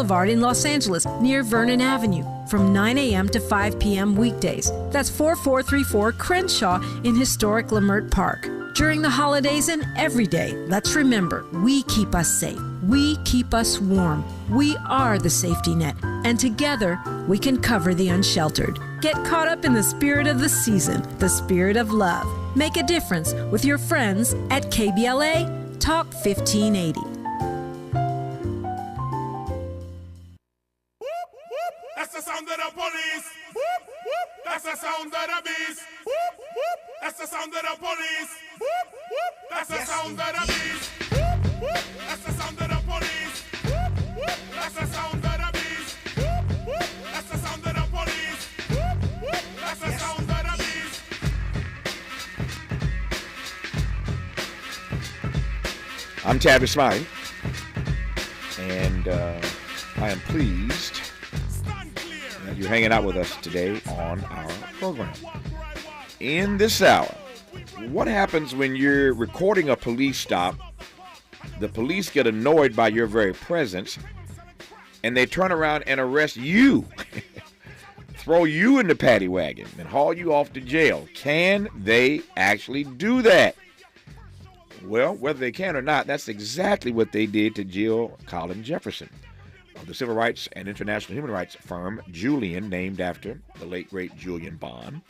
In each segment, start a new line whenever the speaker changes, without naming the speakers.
Boulevard in Los Angeles, near Vernon Avenue, from 9 a.m. to 5 p.m. weekdays. That's 4434 Crenshaw in historic Leimert Park. During the holidays and every day, let's remember, we keep us safe. We keep us warm. We are the safety net. And together, we can cover the unsheltered. Get caught up in the spirit of the season, the spirit of love. Make a difference with your friends at KBLA Talk 1580.
That's the sound of the police. That's the sound of the beast. That's the sound of the police. That's the sound of the beast. That's the sound of the police. That's the sound of the beast. That's the sound of the police. That's the sound of the beast.
I'm Tavis Smiley, and I am pleased that you're hanging out with us today on our program. In this hour, what happens when you're recording a police stop, the police get annoyed by your very presence, and they turn around and arrest you, throw you in the paddy wagon, and haul you off to jail? Can they actually do that? Well, whether they can or not, that's exactly what they did to Jill Colin Jefferson of the civil rights and international human rights firm Julian, named after the late, great Julian Bond.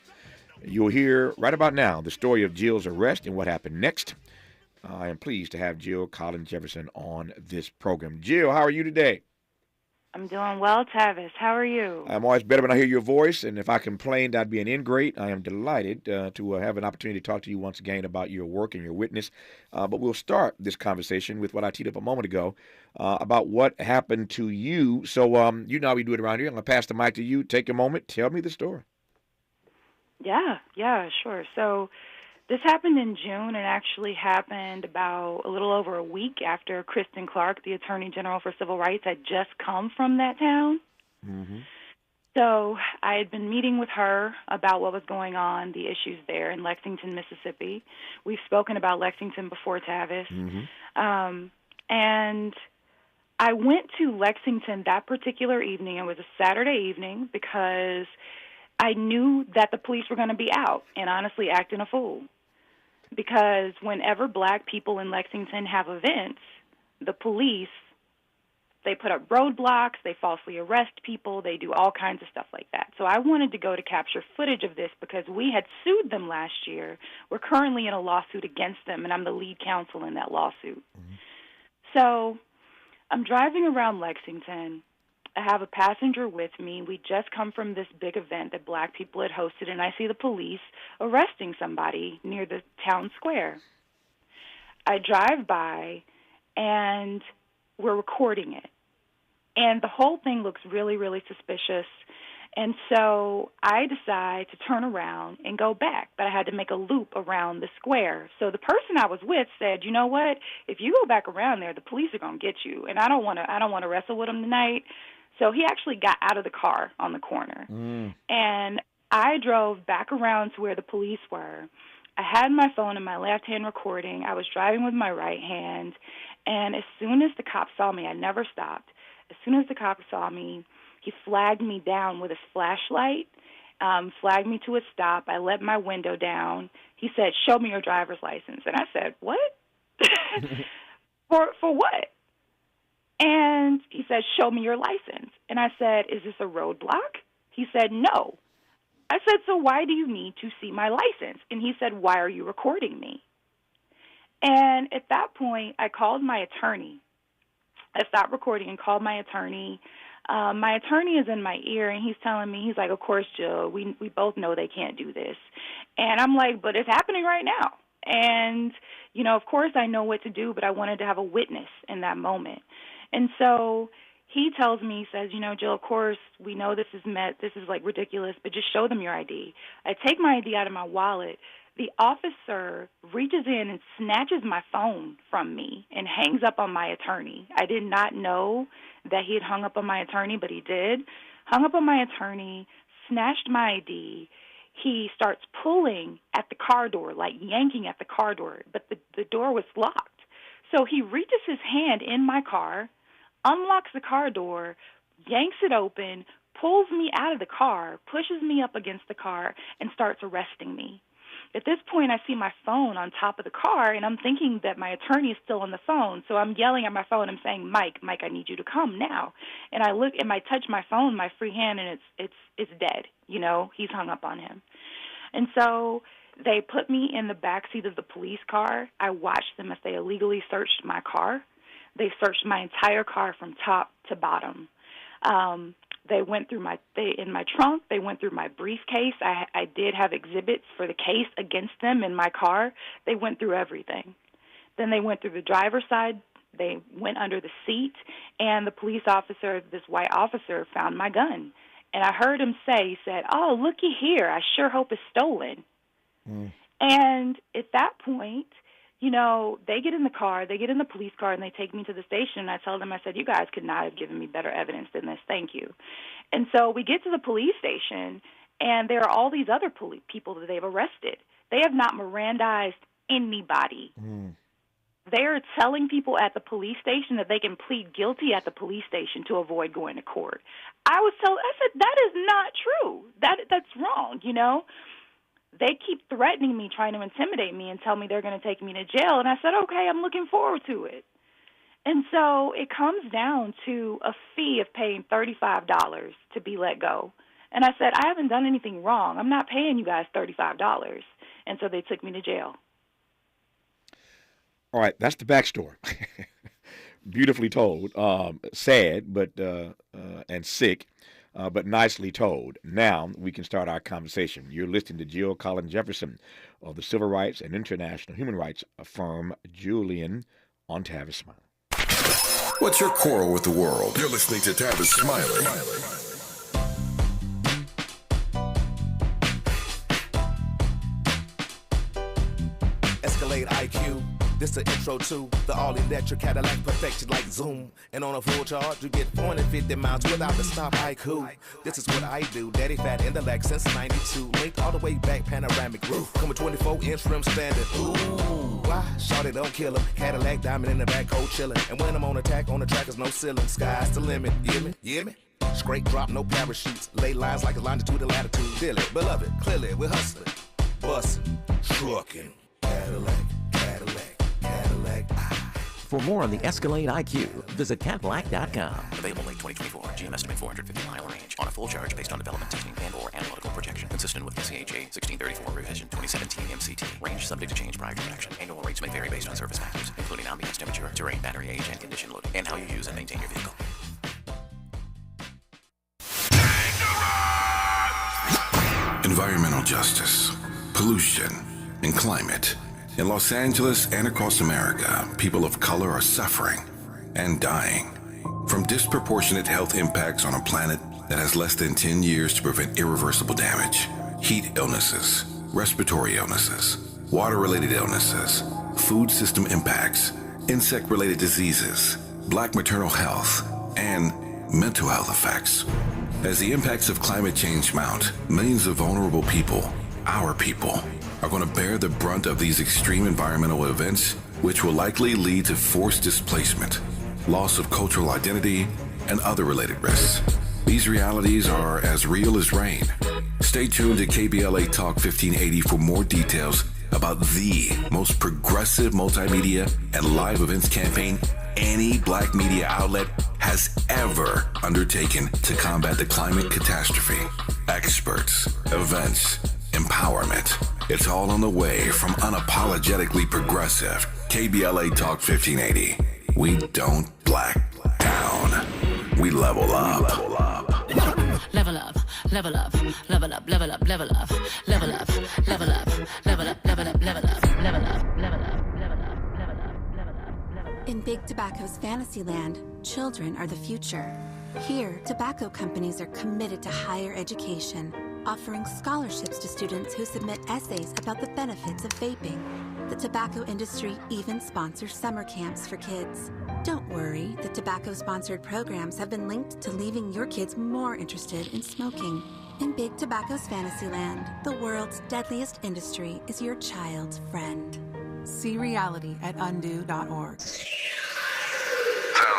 You'll hear right about now the story of Jill's arrest and what happened next. I am pleased to have Jill Colin Jefferson on this program. Jill, how are you today?
I'm doing well, Tavis. How are you?
I'm always better when I hear your voice, and if I complained, I'd be an ingrate. I am delighted to have an opportunity to talk to you once again about your work and your witness. But we'll start this conversation with what I teed up a moment ago about what happened to you. So you know how we do it around here. I'm going to pass the mic to you. Take a moment. Tell me the story.
Yeah, sure. So this happened in June, and actually happened about a little over a week after Kristen Clark, the Attorney General for Civil Rights, had just come from that town. Mm-hmm. So I had been meeting with her about what was going on, the issues there in Lexington, Mississippi. We've spoken about Lexington before, Tavis. Mm-hmm. And I went to Lexington that particular evening. It was a Saturday evening because I knew that the police were going to be out and honestly acting a fool. Because whenever black people in Lexington have events, the police, they put up roadblocks, they falsely arrest people, they do all kinds of stuff like that. So I wanted to go to capture footage of this because we had sued them last year. We're currently in a lawsuit against them, and I'm the lead counsel in that lawsuit. Mm-hmm. So I'm driving around Lexington. I have a passenger with me. We just come from this big event that black people had hosted, and I see the police arresting somebody near the town square. I drive by, and we're recording it. And the whole thing looks really, really suspicious. And so I decide to turn around and go back, but I had to make a loop around the square. So the person I was with said, "You know what? If you go back around there, the police are going to get you, and I don't want to wrestle with them tonight." So he actually got out of the car on the corner. And I drove back around to where the police were. I had my phone in my left hand recording. I was driving with my right hand. And as soon as the cop saw me, I never stopped. As soon as the cop saw me, he flagged me down with his flashlight, flagged me to a stop. I let my window down. He said, "Show me your driver's license." And I said, "What?" For what? And he said, "Show me your license." And I said, "Is this a roadblock?" He said, "No." I said, "So why do you need to see my license?" And he said, "Why are you recording me?" And at that point, I called my attorney. I stopped recording and called my attorney. My attorney is in my ear, and he's telling me, he's like, "Of course, Jill, we both know they can't do this." And I'm like, "But it's happening right now." And, you know, of course I know what to do, but I wanted to have a witness in that moment. And so he tells me, he says, "You know, Jill, of course, we know this is like ridiculous, but just show them your ID." I take my ID out of my wallet. The officer reaches in and snatches my phone from me and hangs up on my attorney. I did not know that he had hung up on my attorney, but he did. Hung up on my attorney, snatched my ID. He starts pulling at the car door, like yanking at the car door, but the door was locked. So he reaches his hand in my car, unlocks the car door, yanks it open, pulls me out of the car, pushes me up against the car, and starts arresting me. At this point, I see my phone on top of the car, and I'm thinking that my attorney is still on the phone. So I'm yelling at my phone. I'm saying, Mike, I need you to come now. And I look and I touch my phone, my free hand, and it's dead. He's hung up on him. And so they put me in the backseat of the police car. I watched them as they illegally searched my car. They searched my entire car from top to bottom. They went through in my trunk. They went through my briefcase. I did have exhibits for the case against them in my car. They went through everything. Then they went through the driver's side. They went under the seat, and the police officer, this white officer, found my gun. And I heard him say, he said, "Oh, looky here, I sure hope it's stolen." And at that point, they get in the car, they get in the police car, and they take me to the station. And I tell them, I said, "You guys could not have given me better evidence than this. Thank you." And so we get to the police station, and there are all these other people that they've arrested. They have not Mirandized anybody. They are telling people at the police station that they can plead guilty at the police station to avoid going to court. I said, that is not true. That's wrong, They keep threatening me, trying to intimidate me, and tell me they're going to take me to jail. And I said, okay, I'm looking forward to it. And so it comes down to a fee of paying $35 to be let go. And I said, I haven't done anything wrong. I'm not paying you guys $35. And so they took me to jail.
All right, that's the backstory. Beautifully told. Sad, but and sick. But nicely told. Now we can start our conversation. You're listening to Jill Colin Jefferson of the civil rights and international human rights firm Julian on Tavis Smiley.
What's your quarrel with the world? You're listening to Tavis Smiley.
Escalade IQ. This the intro to the all-electric Cadillac perfection like Zoom. And on a full charge, you get 450 miles without the stop. Haiku. This is what I do. Daddy fat intellect since 92. Linked all the way back, panoramic roof. Come with 24-inch rim standard. Ooh, why? Shawty don't kill him. Cadillac diamond in the back, cold chillin'. And when I'm on attack, on the track is no ceiling. Sky's the limit. You me? Straight drop, no parachutes. Lay lines like a longitude and latitude. Feel it, beloved. Clearly, we're hustling. Bustin', truckin'. Cadillac.
For more on the Escalade IQ, visit Cadillac.com.
Available late 2024. GM estimate 450-mile range. On a full charge based on development testing and/or analytical projection. Consistent with SCHA 1634 revision 2017 MCT. Range subject to change prior to production. Annual rates may vary based on service factors, including ambience temperature, terrain, battery age, and condition loading, and how you use and maintain your vehicle.
Environmental justice, pollution, and climate. In Los Angeles and across America, people of color are suffering and dying from disproportionate health impacts on a planet that has less than 10 years to prevent irreversible damage. Heat illnesses, respiratory illnesses, water-related illnesses, food system impacts, insect-related diseases, black maternal health, and mental health effects. As the impacts of climate change mount, millions of vulnerable people, our people, are going to bear the brunt of these extreme environmental events, which will likely lead to forced displacement, loss of cultural identity, and other related risks. These realities are as real as rain. Stay tuned to KBLA Talk 1580 for more details about the most progressive multimedia and live events campaign any black media outlet has ever undertaken to combat the climate catastrophe. Experts, events, empowerment. It's all on the way from unapologetically progressive KBLA Talk 1580. We don't black down. We level up.
Level up, level up, level up, level up, level up, level up, level up, level up, level up, level up, level up, level up.
In Big Tobacco's Fantasyland, children are the future. Here, tobacco companies are committed to higher education, offering scholarships to students who submit essays about the benefits of vaping. The tobacco industry even sponsors summer camps for kids. Don't worry, the tobacco-sponsored programs have been linked to leaving your kids more interested in smoking. In Big Tobacco's Fantasyland, the world's deadliest industry is your child's friend. See reality at undo.org.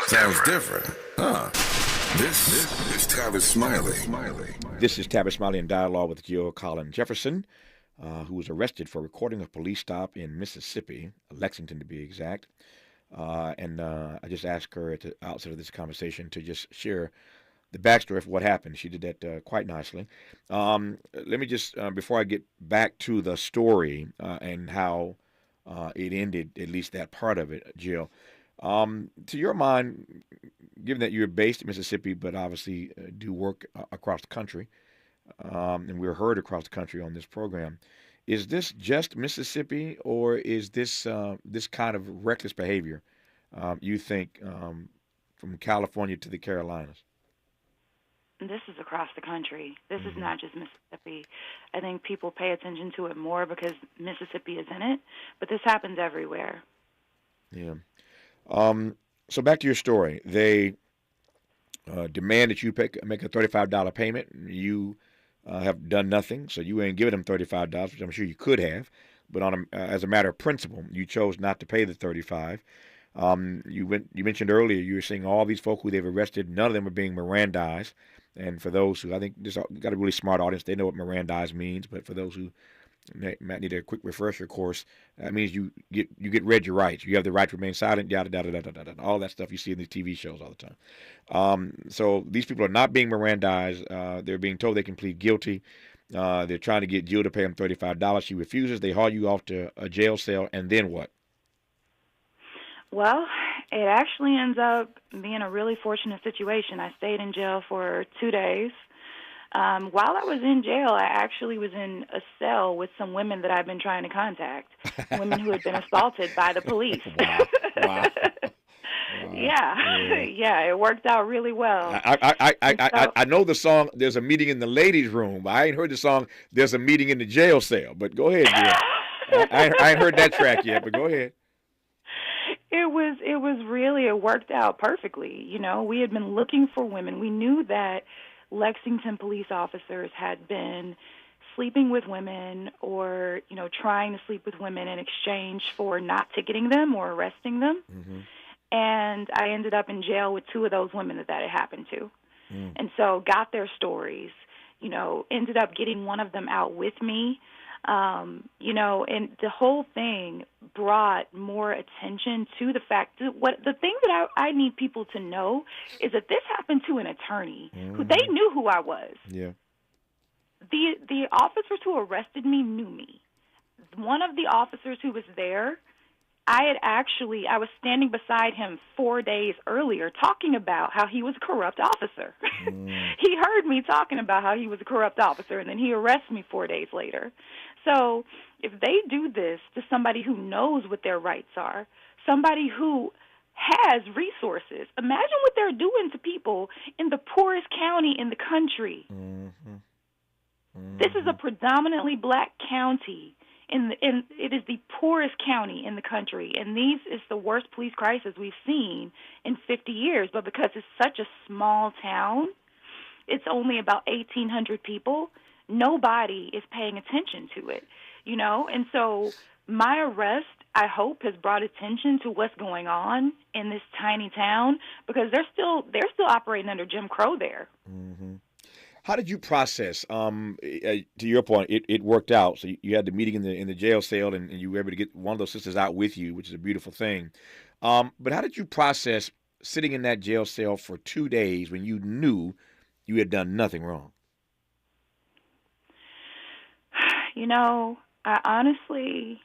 Sounds different. This is Tavis Smiley.
This is Tavis Smiley in dialogue with Jill Colin Jefferson, who was arrested for recording a police stop in Mississippi, Lexington to be exact. I just asked her at the outset of this conversation to just share the backstory of what happened. She did that quite nicely. Let me just, before I get back to the story and how it ended, at least that part of it, Jill, to your mind, given that you're based in Mississippi, but obviously do work across the country, and we're heard across the country on this program, is this just Mississippi, or is this this kind of reckless behavior, you think, from California to the Carolinas?
This is across the country. This is not just Mississippi. I think people pay attention to it more because Mississippi is in it, but this happens everywhere.
Yeah. So back to your story. They demand that you make a $35 payment. You have done nothing, so you ain't giving them $35, which I'm sure you could have. But as a matter of principle, you chose not to pay the $35. You mentioned earlier you were seeing all these folk who they've arrested. None of them are being Mirandized. And for those who, I think this got a really smart audience, they know what Mirandized means. But for those who might need a quick refresher course, that means you get read your rights. You have the right to remain silent, yada, yada, yada, yada, all that stuff you see in these TV shows all the time. So these people are not being Mirandized. They're being told they can plead guilty. They're trying to get Jill to pay them $35. She refuses. They haul you off to a jail cell, and then what?
Well, it actually ends up being a really fortunate situation. I stayed in jail for 2 days. While I was in jail, I actually was in a cell with some women that I've been trying to contact, women who had been assaulted by the police.
Wow.
Yeah, it worked out really well.
I know the song, There's a Meeting in the Ladies' Room, but I ain't heard the song, There's a Meeting in the Jail Cell. But go ahead, Jill. I ain't heard that track yet, but go ahead.
It worked out perfectly. You know, we had been looking for women. We knew that Lexington police officers had been sleeping with women or, you know, trying to sleep with women in exchange for not ticketing them or arresting them. Mm-hmm. And I ended up in jail with 2 of those women that had happened to. And so got their stories, you know, ended up getting one of them out with me. You know, and the whole thing brought more attention to the fact that the thing that I need people to know is that this happened to an attorney who they knew who I was.
Yeah.
The officers who arrested me knew me. One of the officers who was there, I was standing beside him 4 days earlier talking about how he was a corrupt officer. He heard me talking about how he was a corrupt officer, and then he arrests me 4 days later. So if they do this to somebody who knows what their rights are, somebody who has resources, imagine what they're doing to people in the poorest county in the country. This is a predominantly black county. It is the poorest county in the country, and this is the worst police crisis we've seen in 50 years. But because it's such a small town, it's only about 1,800 people, nobody is paying attention to it, you know? And so my arrest, I hope, has brought attention to what's going on in this tiny town because they're still operating under Jim Crow there.
Mm-hmm. How did you process? To your point, it worked out. So you had the meeting in the jail cell, and you were able to get one of those sisters out with you, which is a beautiful thing. But how did you process sitting in that jail cell for 2 days when you knew you had done nothing wrong?
You know, I honestly,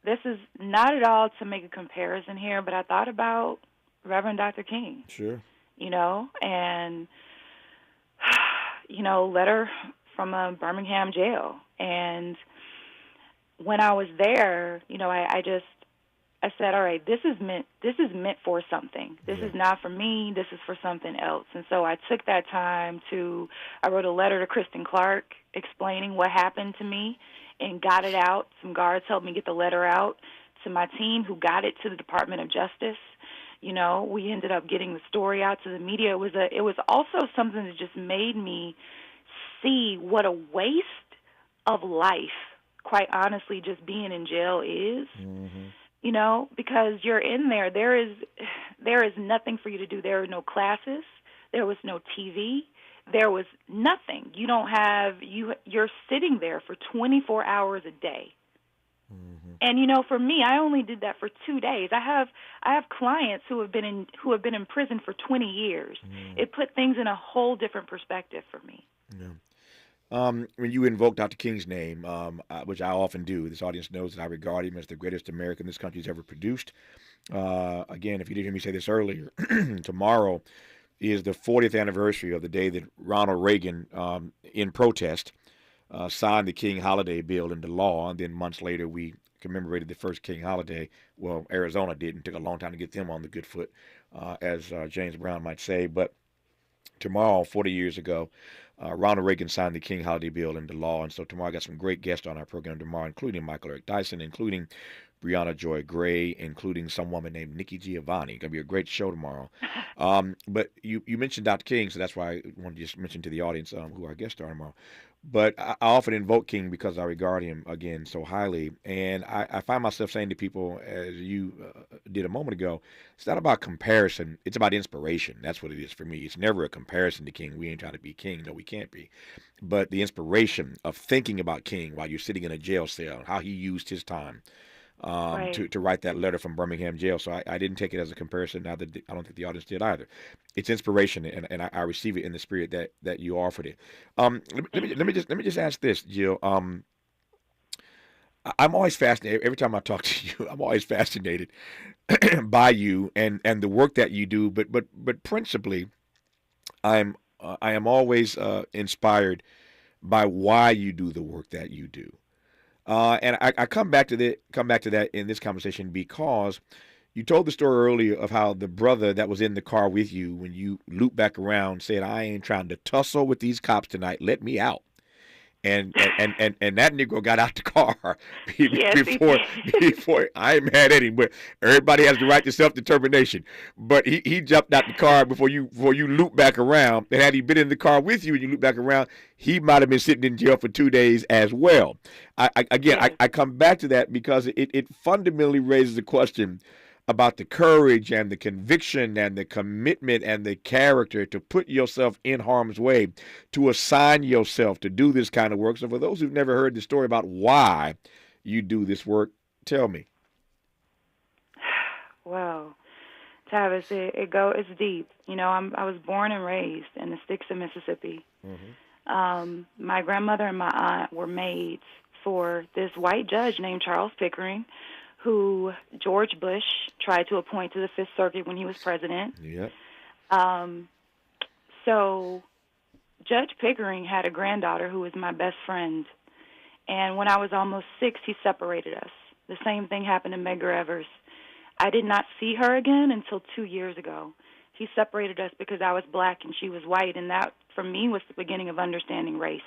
this is not at all to make a comparison here, but I thought about Reverend Dr. King.
Sure.
You know, and you know, letter from a Birmingham jail. And when I was there, you know, I said, all right, this is meant for something. This is not for me. This is for something else. And so I took that time I wrote a letter to Kristen Clark explaining what happened to me and got it out. Some guards helped me get the letter out to my team who got it to the Department of Justice. You know, we ended up getting the story out to the media. It was also something that just made me see what a waste of life, quite honestly, just being in jail is. Mm-hmm. because you're in there. There is nothing for you to do. There are no classes. There was no TV. There was nothing. You don't have you're sitting there for 24 hours a day. Mm-hmm. And for me, I only did that for 2 days. I have clients who have been in prison for 20 years. It put things in a whole different perspective for me.
Yeah. When you invoke Dr. King's name, which I often do, this audience knows that I regard him as the greatest American this country's ever produced. Again, if you didn't hear me say this earlier, tomorrow is the 40th anniversary of the day that Ronald Reagan, in protest, signed the King Holiday Bill into law, and then months later we commemorated the first King Holiday. Well, Arizona did, and took a long time to get them on the good foot, as James Brown might say. But tomorrow, 40 years ago, Ronald Reagan signed the King Holiday Bill into law, and so tomorrow I got some great guests on our program tomorrow, including Michael Eric Dyson, including Brianna Joy Gray, including some woman named Nikki Giovanni. It's going to be a great show tomorrow. But you mentioned Dr. King, so that's why I wanted to just mention to the audience who our guests are tomorrow. But I often invoke King because I regard him, again, so highly. And I find myself saying to people, as you did a moment ago, it's not about comparison. It's about inspiration. That's what it is for me. It's never a comparison to King. We ain't trying to be King. No, we can't be. But the inspiration of thinking about King while you're sitting in a jail cell, how he used his time right. to write that letter from Birmingham jail. So I didn't take it as a comparison. Now that I don't think the audience did either. It's inspiration, and I receive it in the spirit that you offered it. Let me just ask this, Jill. I'm always fascinated. Every time I talk to you, I'm always fascinated by you and the work that you do. But principally, I am always inspired by why you do the work that you do. And I come back to that in this conversation because you told the story earlier of how the brother that was in the car with you, when you looped back around, said, "I ain't trying to tussle with these cops tonight. Let me out." And that Negro got out the car before I ain't mad at him, but everybody has the right to self-determination. But he jumped out the car before you loop back around. And had he been in the car with you and you loop back around, he might have been sitting in jail for 2 days as well. I come back to that because it fundamentally raises the question about the courage and the conviction and the commitment and the character to put yourself in harm's way, to assign yourself to do this kind of work. So for those who've never heard the story about why you do this work, tell me.
Well, Tavis, it's deep. I was born and raised in the sticks of Mississippi. Mm-hmm. My grandmother and my aunt were maids for this white judge named Charles Pickering, who George Bush tried to appoint to the Fifth Circuit when he was president. Yep. So Judge Pickering had a granddaughter who was my best friend. And when I was almost 6, he separated us. The same thing happened to Medgar Evers. I did not see her again until 2 years ago. He separated us because I was black and she was white, and that, for me, was the beginning of understanding race.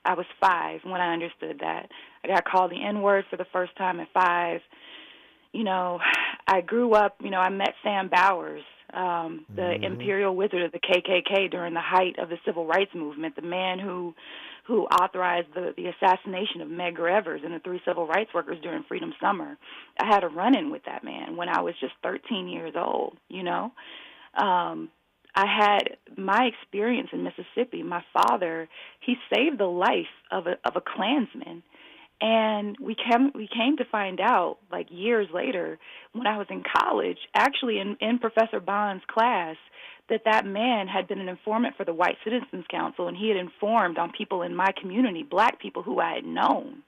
I was 5 when I understood that. I got called the N-word for the first time at 5. I grew up, I met Sam Bowers, the imperial wizard of the KKK during the height of the civil rights movement, the man who authorized the assassination of Medgar Evers and the 3 civil rights workers during Freedom Summer. I had a run-in with that man when I was just 13 years old, I had my experience in Mississippi. My father, he saved the life of a Klansman. And we came to find out, like years later, when I was in college, actually in Professor Bond's class, that man had been an informant for the White Citizens Council, and he had informed on people in my community, black people who I had known.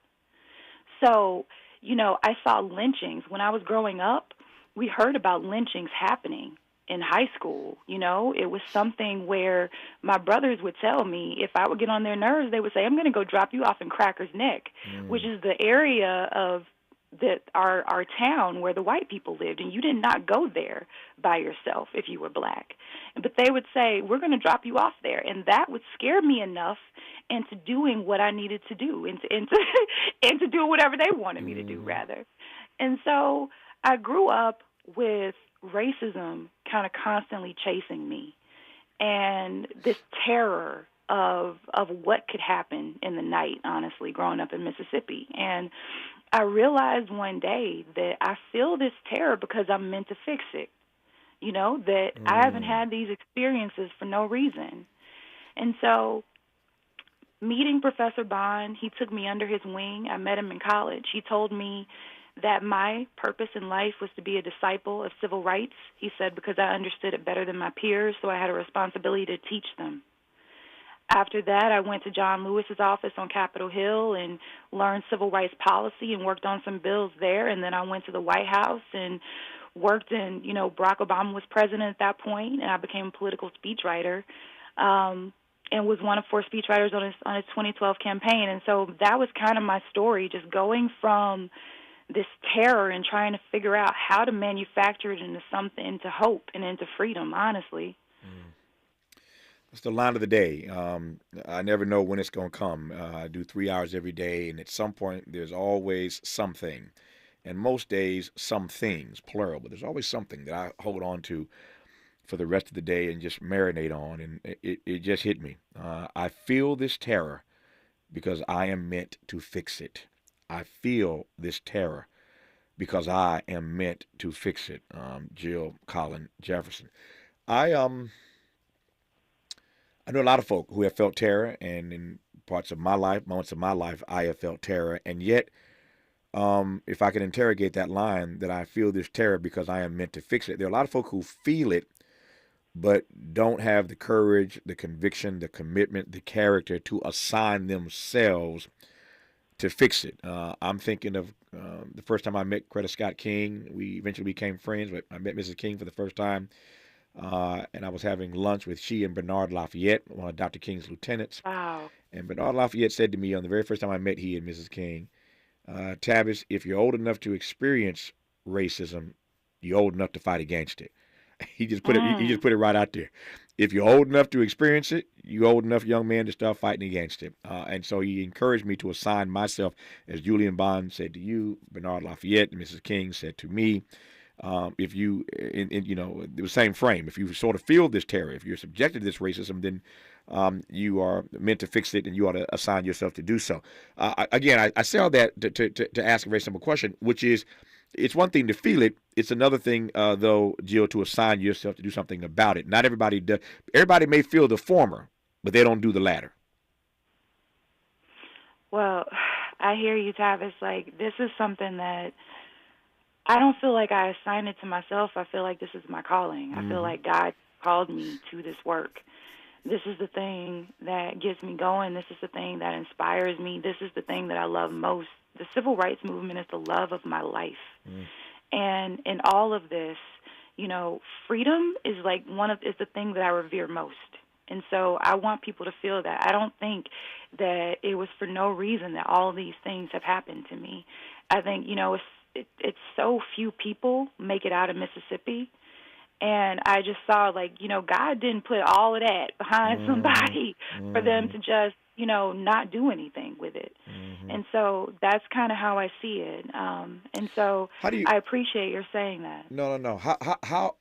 So, I saw lynchings. When I was growing up, we heard about lynchings happening in high school. It was something where my brothers would tell me if I would get on their nerves, they would say, "I'm going to go drop you off in Crackers Neck," which is the area of our town where the white people lived, and you did not go there by yourself if you were black. But they would say, "We're going to drop you off there," and that would scare me enough into doing what I needed to do, into doing whatever they wanted me to do, rather. And so I grew up with racism kind of constantly chasing me, and this terror of what could happen in the night, honestly, growing up in Mississippi. And I realized one day that I feel this terror because I'm meant to fix it. That I haven't had these experiences for no reason. And so meeting Professor Bond, he took me under his wing. I met him in college. He told me that my purpose in life was to be a disciple of civil rights. He said because I understood it better than my peers, so I had a responsibility to teach them. After that, I went to John Lewis's office on Capitol Hill and learned civil rights policy and worked on some bills there. And then I went to the White House and worked in, Barack Obama was president at that point, and I became a political speechwriter and was one of 4 speechwriters on his 2012 campaign. And so that was kind of my story, just going from this terror and trying to figure out how to manufacture it into something, into hope and into freedom, honestly.
It's the line of the day. I never know when it's going to come. I do 3 hours every day, and at some point there's always something. And most days, some things, plural, but there's always something that I hold on to for the rest of the day and just marinate on. And it just hit me. I feel this terror because I am meant to fix it. I feel this terror because I am meant to fix it. Jill Colin Jefferson. I know a lot of folk who have felt terror, and in parts of my life, moments of my life, I have felt terror. And yet, if I can interrogate that line, that I feel this terror because I am meant to fix it, there are a lot of folk who feel it, but don't have the courage, the conviction, the commitment, the character to assign themselves to fix it. I'm thinking of the first time I met Coretta Scott King. We eventually became friends, but I met Mrs. King for the first time. And I was having lunch with she and Bernard Lafayette, one of Dr. King's lieutenants.
Wow.
And Bernard Lafayette said to me on the very first time I met he and Mrs. King, Tavis, if you're old enough to experience racism, you're old enough to fight against it. He just put it right out there. If you're old enough to experience it, you're old enough, young man, to start fighting against it. And so he encouraged me to assign myself, as Julian Bond said to you, Bernard Lafayette and Mrs. King said to me, if you, the same frame, if you sort of feel this terror, if you're subjected to this racism, then you are meant to fix it and you ought to assign yourself to do so. Again, I say all that to ask a very simple question, which is, it's one thing to feel it. It's another thing, though, Jill, to assign yourself to do something about it. Not everybody does. Everybody may feel the former, but they don't do the latter.
Well, I hear you, Tavis. Like, this is something that I don't feel like I assigned it to myself. I feel like this is my calling. I feel like God called me to this work. This is the thing that gets me going. This is the thing that inspires me. This is the thing that I love most. The civil rights movement is the love of my life. And in all of this, freedom is is the thing that I revere most. And so I want people to feel that. I don't think that it was for no reason that all of these things have happened to me. I think, it's so few people make it out of Mississippi. And I just saw, God didn't put all of that behind somebody for them to just, not do anything with it. And so that's kind of how I see it. And so I appreciate your saying that.
No. How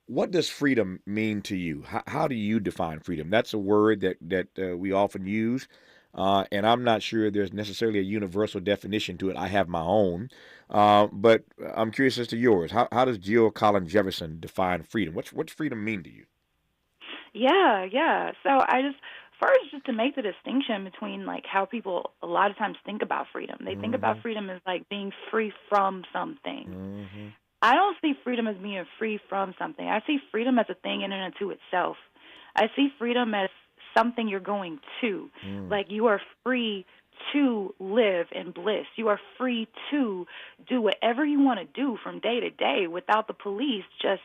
what does freedom mean to you? How do you define freedom? That's a word that we often use. And I'm not sure there's necessarily a universal definition to it. I have my own. But I'm curious as to yours. How does Jill Colin Jefferson define freedom? What's freedom mean to you?
Yeah. So just to make the distinction between how people a lot of times think about freedom. They think about freedom as being free from something. I don't see freedom as being free from something. I see freedom as a thing in and to itself. I see freedom as something you're going to. Like, you are free to live in bliss. You are free to do whatever you want to do from day to day without the police just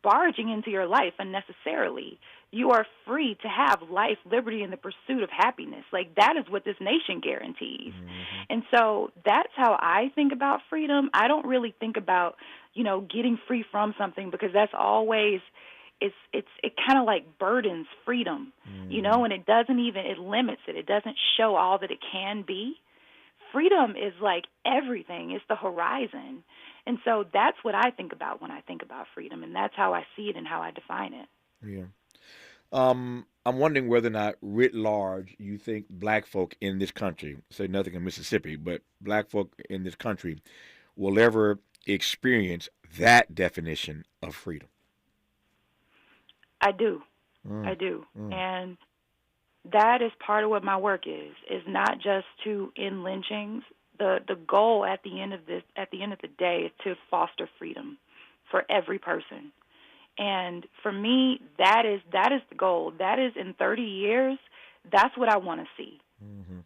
barging into your life unnecessarily. You are free to have life, liberty, and the pursuit of happiness. That is what this nation guarantees. And so that's how I think about freedom. I don't really think about, getting free from something, because that's always, it kind of burdens freedom, and it limits it. It doesn't show all that it can be. Freedom is everything. It's the horizon. And so that's what I think about when I think about freedom, and that's how I see it and how I define it.
Yeah. I'm wondering whether or not, writ large, you think black folk in this country, say nothing in Mississippi, but black folk in this country will ever experience that definition of freedom.
I do. I do. And that is part of what my work is not just to end lynchings. The goal at the end of the day is to foster freedom for every person. And for me, that is the goal. That is, in 30 years, that's what I want to see.
Mm-hmm.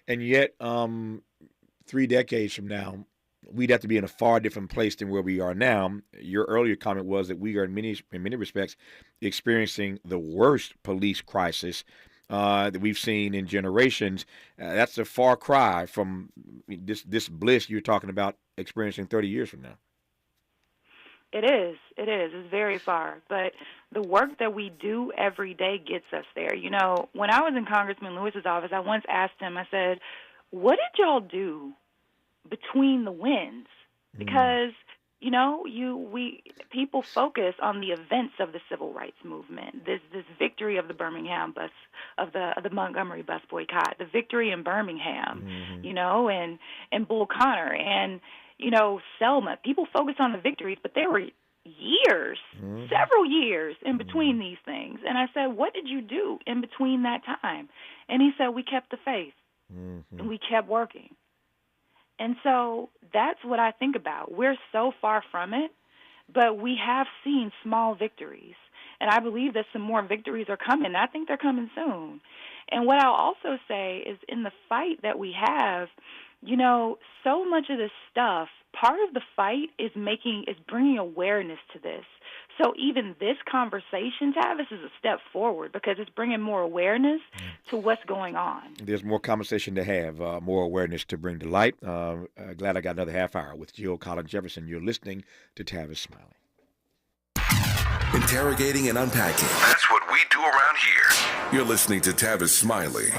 And yet, 3 decades from now, we'd have to be in a far different place than where we are now. Your earlier comment was that we are, in many respects, experiencing the worst police crisis that we've seen in generations. That's a far cry from this bliss you're talking about experiencing 30 years from now.
It is. It's very far. But the work that we do every day gets us there. You know, when I was in Congressman Lewis's office, I once asked him, I said, what did y'all do between the wins? Because, you know, people focus on the events of the civil rights movement, this victory of the Birmingham bus, of the Montgomery bus boycott, the victory in Birmingham, you know, and Bull Connor, and you know, Selma. People focus on the victories, but there were years, several years in between these things. And I said, what did you do in between that time? And he said, we kept the faith, and we kept working. And so that's what I think about. We're so far from it, but we have seen small victories. And I believe that some more victories are coming. I think they're coming soon. And what I'll also say is, in the fight that we have, you know, so much of this stuff, part of the fight is bringing awareness to this. So even this conversation, Tavis, is a step forward because it's bringing more awareness to what's going on.
There's more conversation to have, more awareness to bring to light. Glad I got another half hour with Jill Collins Jefferson. You're listening to Tavis Smiley.
Interrogating and unpacking. That's what we do around here. You're listening to Tavis Smiley.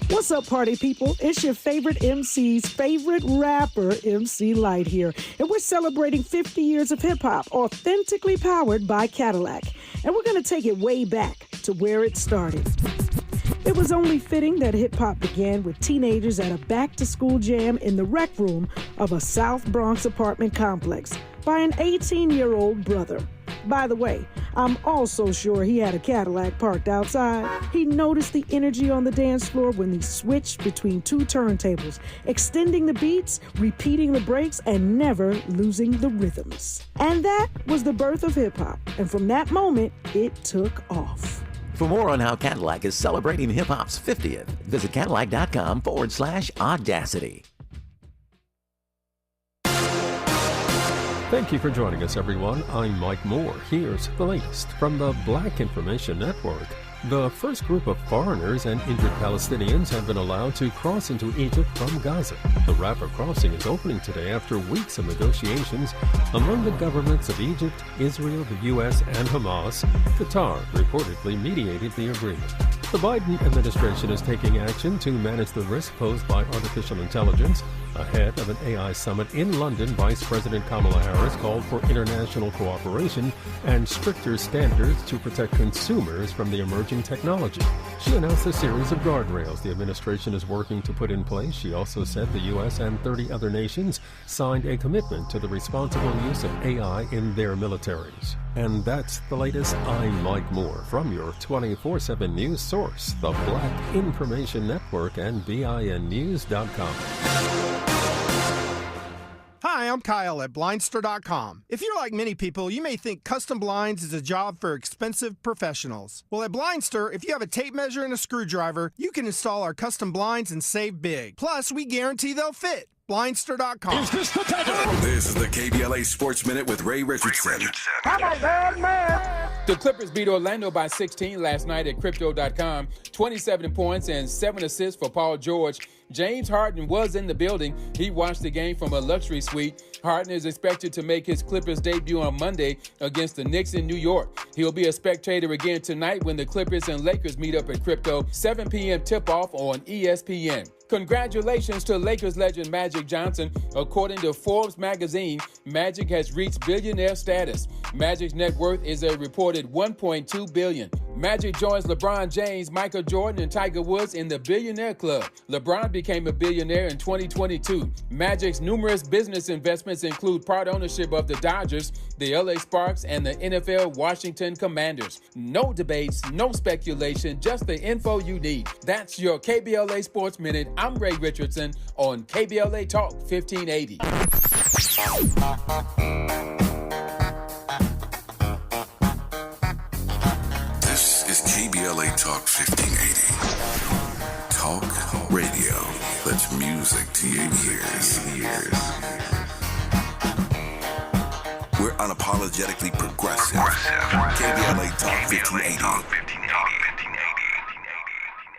What's up, party people? It's your favorite MC's favorite rapper, MC Light here. And we're celebrating 50 years of hip-hop, authentically powered by Cadillac. And we're going to take it way back to where it started. It was only fitting that hip-hop began with teenagers at a back-to-school jam in the rec room of a South Bronx apartment complex by an 18-year-old brother. By the way, I'm also sure he had a Cadillac parked outside. He noticed the energy on the dance floor when they switched between two turntables, extending the beats, repeating the breaks, and never losing the rhythms. And that was the birth of hip-hop. And from that moment, it took off.
For more on how Cadillac is celebrating hip-hop's 50th, visit Cadillac.com/audacity.
Thank you for joining us, everyone. I'm Mike Moore. Here's the latest from the Black Information Network. The first group of foreigners and injured Palestinians have been allowed to cross into Egypt from Gaza. The Rafah crossing is opening today after weeks of negotiations among the governments of Egypt, Israel, the U.S., and Hamas. Qatar reportedly mediated the agreement. The Biden administration is taking action to manage the risk posed by artificial intelligence. Ahead of an AI summit in London, Vice President Kamala Harris called for international cooperation and stricter standards to protect consumers from the emerging technology. She announced a series of guardrails the administration is working to put in place. She also said the U.S. and 30 other nations signed a commitment to the responsible use of AI in their militaries. And that's the latest. I'm Mike Moore from your 24/7 news source, the Black Information Network and BINnews.com.
Hi, I'm Kyle at Blindster.com. If you're like many people, you may think custom blinds is a job for expensive professionals. Well, at Blindster, if you have a tape measure and a screwdriver, you can install our custom blinds and save big. Plus, we guarantee they'll fit. Blindster.com.
This is the KBLA Sports Minute with Ray Richardson.
I'm a bad man. The Clippers beat Orlando by 16 last night at Crypto.com. 27 points and 7 assists for Paul George. James Harden was in the building. He watched the game from a luxury suite. Harden is expected to make his Clippers debut on Monday against the Knicks in New York. He'll be a spectator again tonight when the Clippers and Lakers meet up at Crypto, 7 p.m. tip-off on ESPN. Congratulations to Lakers legend Magic Johnson. According to Forbes magazine, Magic has reached billionaire status. Magic's net worth is a reported $1.2 billion. Magic joins LeBron James, Michael Jordan, and Tiger Woods in the Billionaire Club. LeBron became a billionaire in 2022. Magic's numerous business investments include part ownership of the Dodgers, the LA Sparks, and the NFL Washington Commanders. No debates, no speculation, just the info you need. That's your KBLA Sports Minute. I'm Ray Richardson on KBLA Talk 1580.
This is KBLA Talk 1580. Talk radio. That's music to your ears. We're unapologetically progressive. KBLA Talk 1580.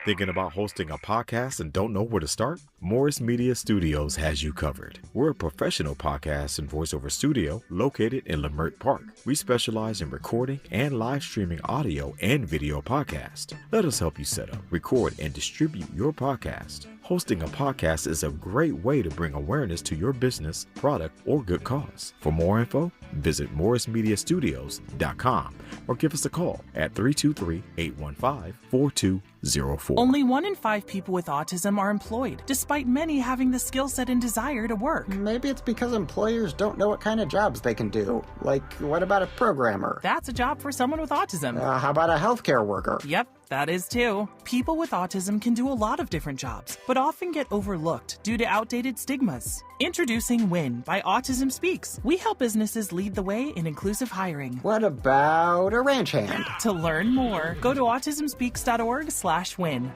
Thinking about hosting a podcast and don't know where to start? Morris Media Studios has you covered. We're a professional podcast and voiceover studio located in Leimert Park. We specialize in recording and live streaming audio and video podcasts. Let us help you set up, record, and distribute your podcast. Hosting a podcast is a great way to bring awareness to your business, product, or good cause. For more info, visit morrismediastudios.com or give us a call at 323-815-4204.
Only 1 in 5 people with autism are employed, despite many having the skill set and desire to work.
Maybe it's because employers don't know what kind of jobs they can do. Like, what about a programmer?
That's a job for someone with autism.
How about a healthcare worker?
Yep, that is too. People with autism can do a lot of different jobs, but often get overlooked due to outdated stigmas. Introducing WIN by Autism Speaks. We help businesses lead the way in inclusive hiring.
What about a ranch hand?
To learn more, go to autismspeaks.org/win.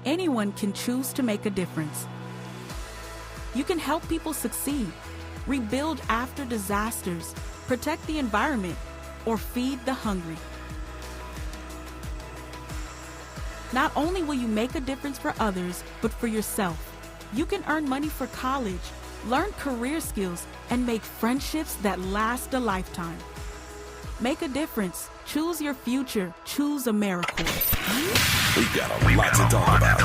Anyone can choose to make a difference. You can help people succeed, rebuild after disasters, protect the environment, or feed the hungry. Not only will you make a difference for others, but for yourself. You can earn money for college, learn career skills, and make friendships that last a lifetime. Make a difference. Choose your future. Choose AmeriCorps.
We've got a lot to talk about.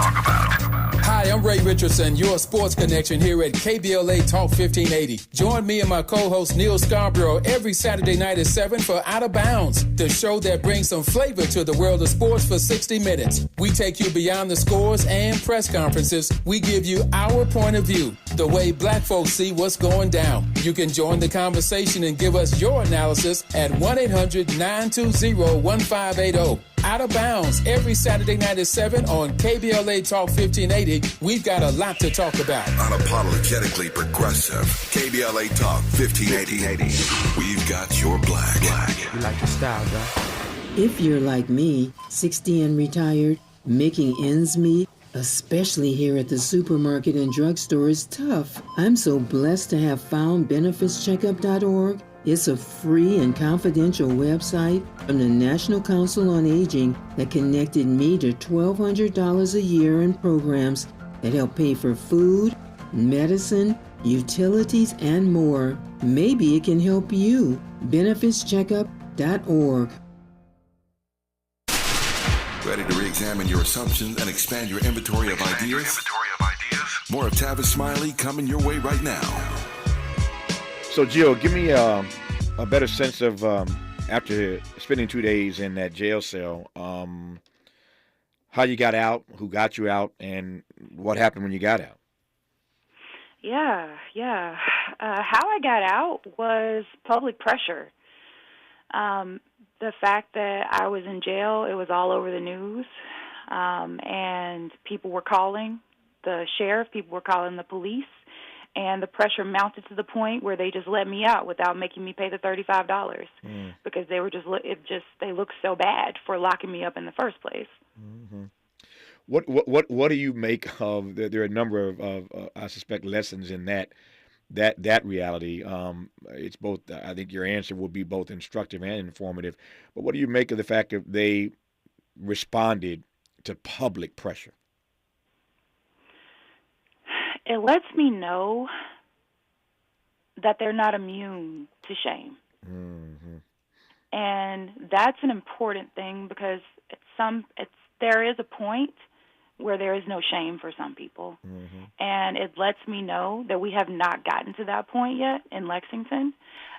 Hi, I'm Ray Richardson, your sports connection here at KBLA Talk 1580. Join me and my co-host Neil Scarborough every Saturday night at 7 for Out of Bounds, the show that brings some flavor to the world of sports for 60 minutes. We take you beyond the scores and press conferences. We give you our point of view, the way black folks see what's going down. You can join the conversation and give us your analysis at 1-800-920-1580. Out of Bounds every Saturday night at 7 on KBLA Talk 1580. We've got a lot to talk about.
Unapologetically progressive. KBLA Talk 1580. We've got your black.
You like your style, bro?
If you're like me, 60 and retired, making ends meet, especially here at the supermarket and drugstore, is tough. I'm so blessed to have found benefitscheckup.org. It's a free and confidential website from the National Council on Aging that connected me to $1,200 a year in programs that help pay for food, medicine, utilities, and more. Maybe it can help you. benefitscheckup.org.
Ready to re-examine your assumptions and expand your inventory of ideas? More of Tavis Smiley coming your way right now.
So, Jill, give me a better sense of, after spending 2 days in that jail cell, how you got out, who got you out, and what happened when you got out.
Yeah. How I got out was public pressure. The fact that I was in jail, it was all over the news, and people were calling the sheriff, people were calling the police. And the pressure mounted to the point where they just let me out without making me pay the $35 because they were they looked so bad for locking me up in the first place.
Mm-hmm. What do you make of? There are a number of I suspect lessons in that reality. It's both. I think your answer will be both instructive and informative. But what do you make of the fact that they responded to public pressure?
It lets me know that they're not immune to shame.
Mm-hmm.
And that's an important thing because there is a point where there is no shame for some people.
Mm-hmm.
And it lets me know that we have not gotten to that point yet in Lexington.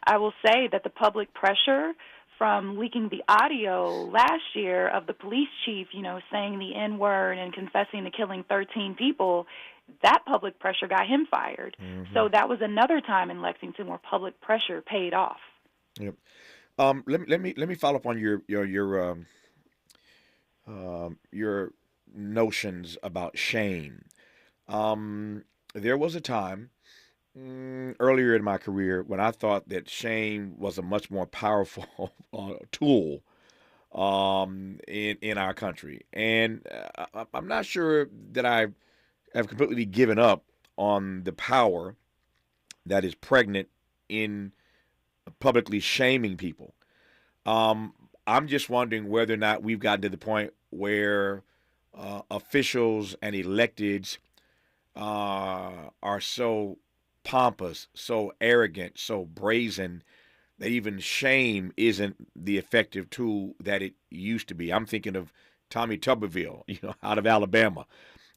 I will say that the public pressure from leaking the audio last year of the police chief, saying the N-word and confessing to killing 13 people, that public pressure got him fired.
Mm-hmm.
So that was another time in Lexington where public pressure paid off.
Yep. Let me follow up on your notions about shame. There was a time earlier in my career when I thought that shame was a much more powerful tool in our country, and I'm not sure that I have completely given up on the power that is pregnant in publicly shaming people. I'm just wondering whether or not we've gotten to the point where officials and electeds are so pompous, so arrogant, so brazen that even shame isn't the effective tool that it used to be. I'm thinking of Tommy Tuberville, out of Alabama,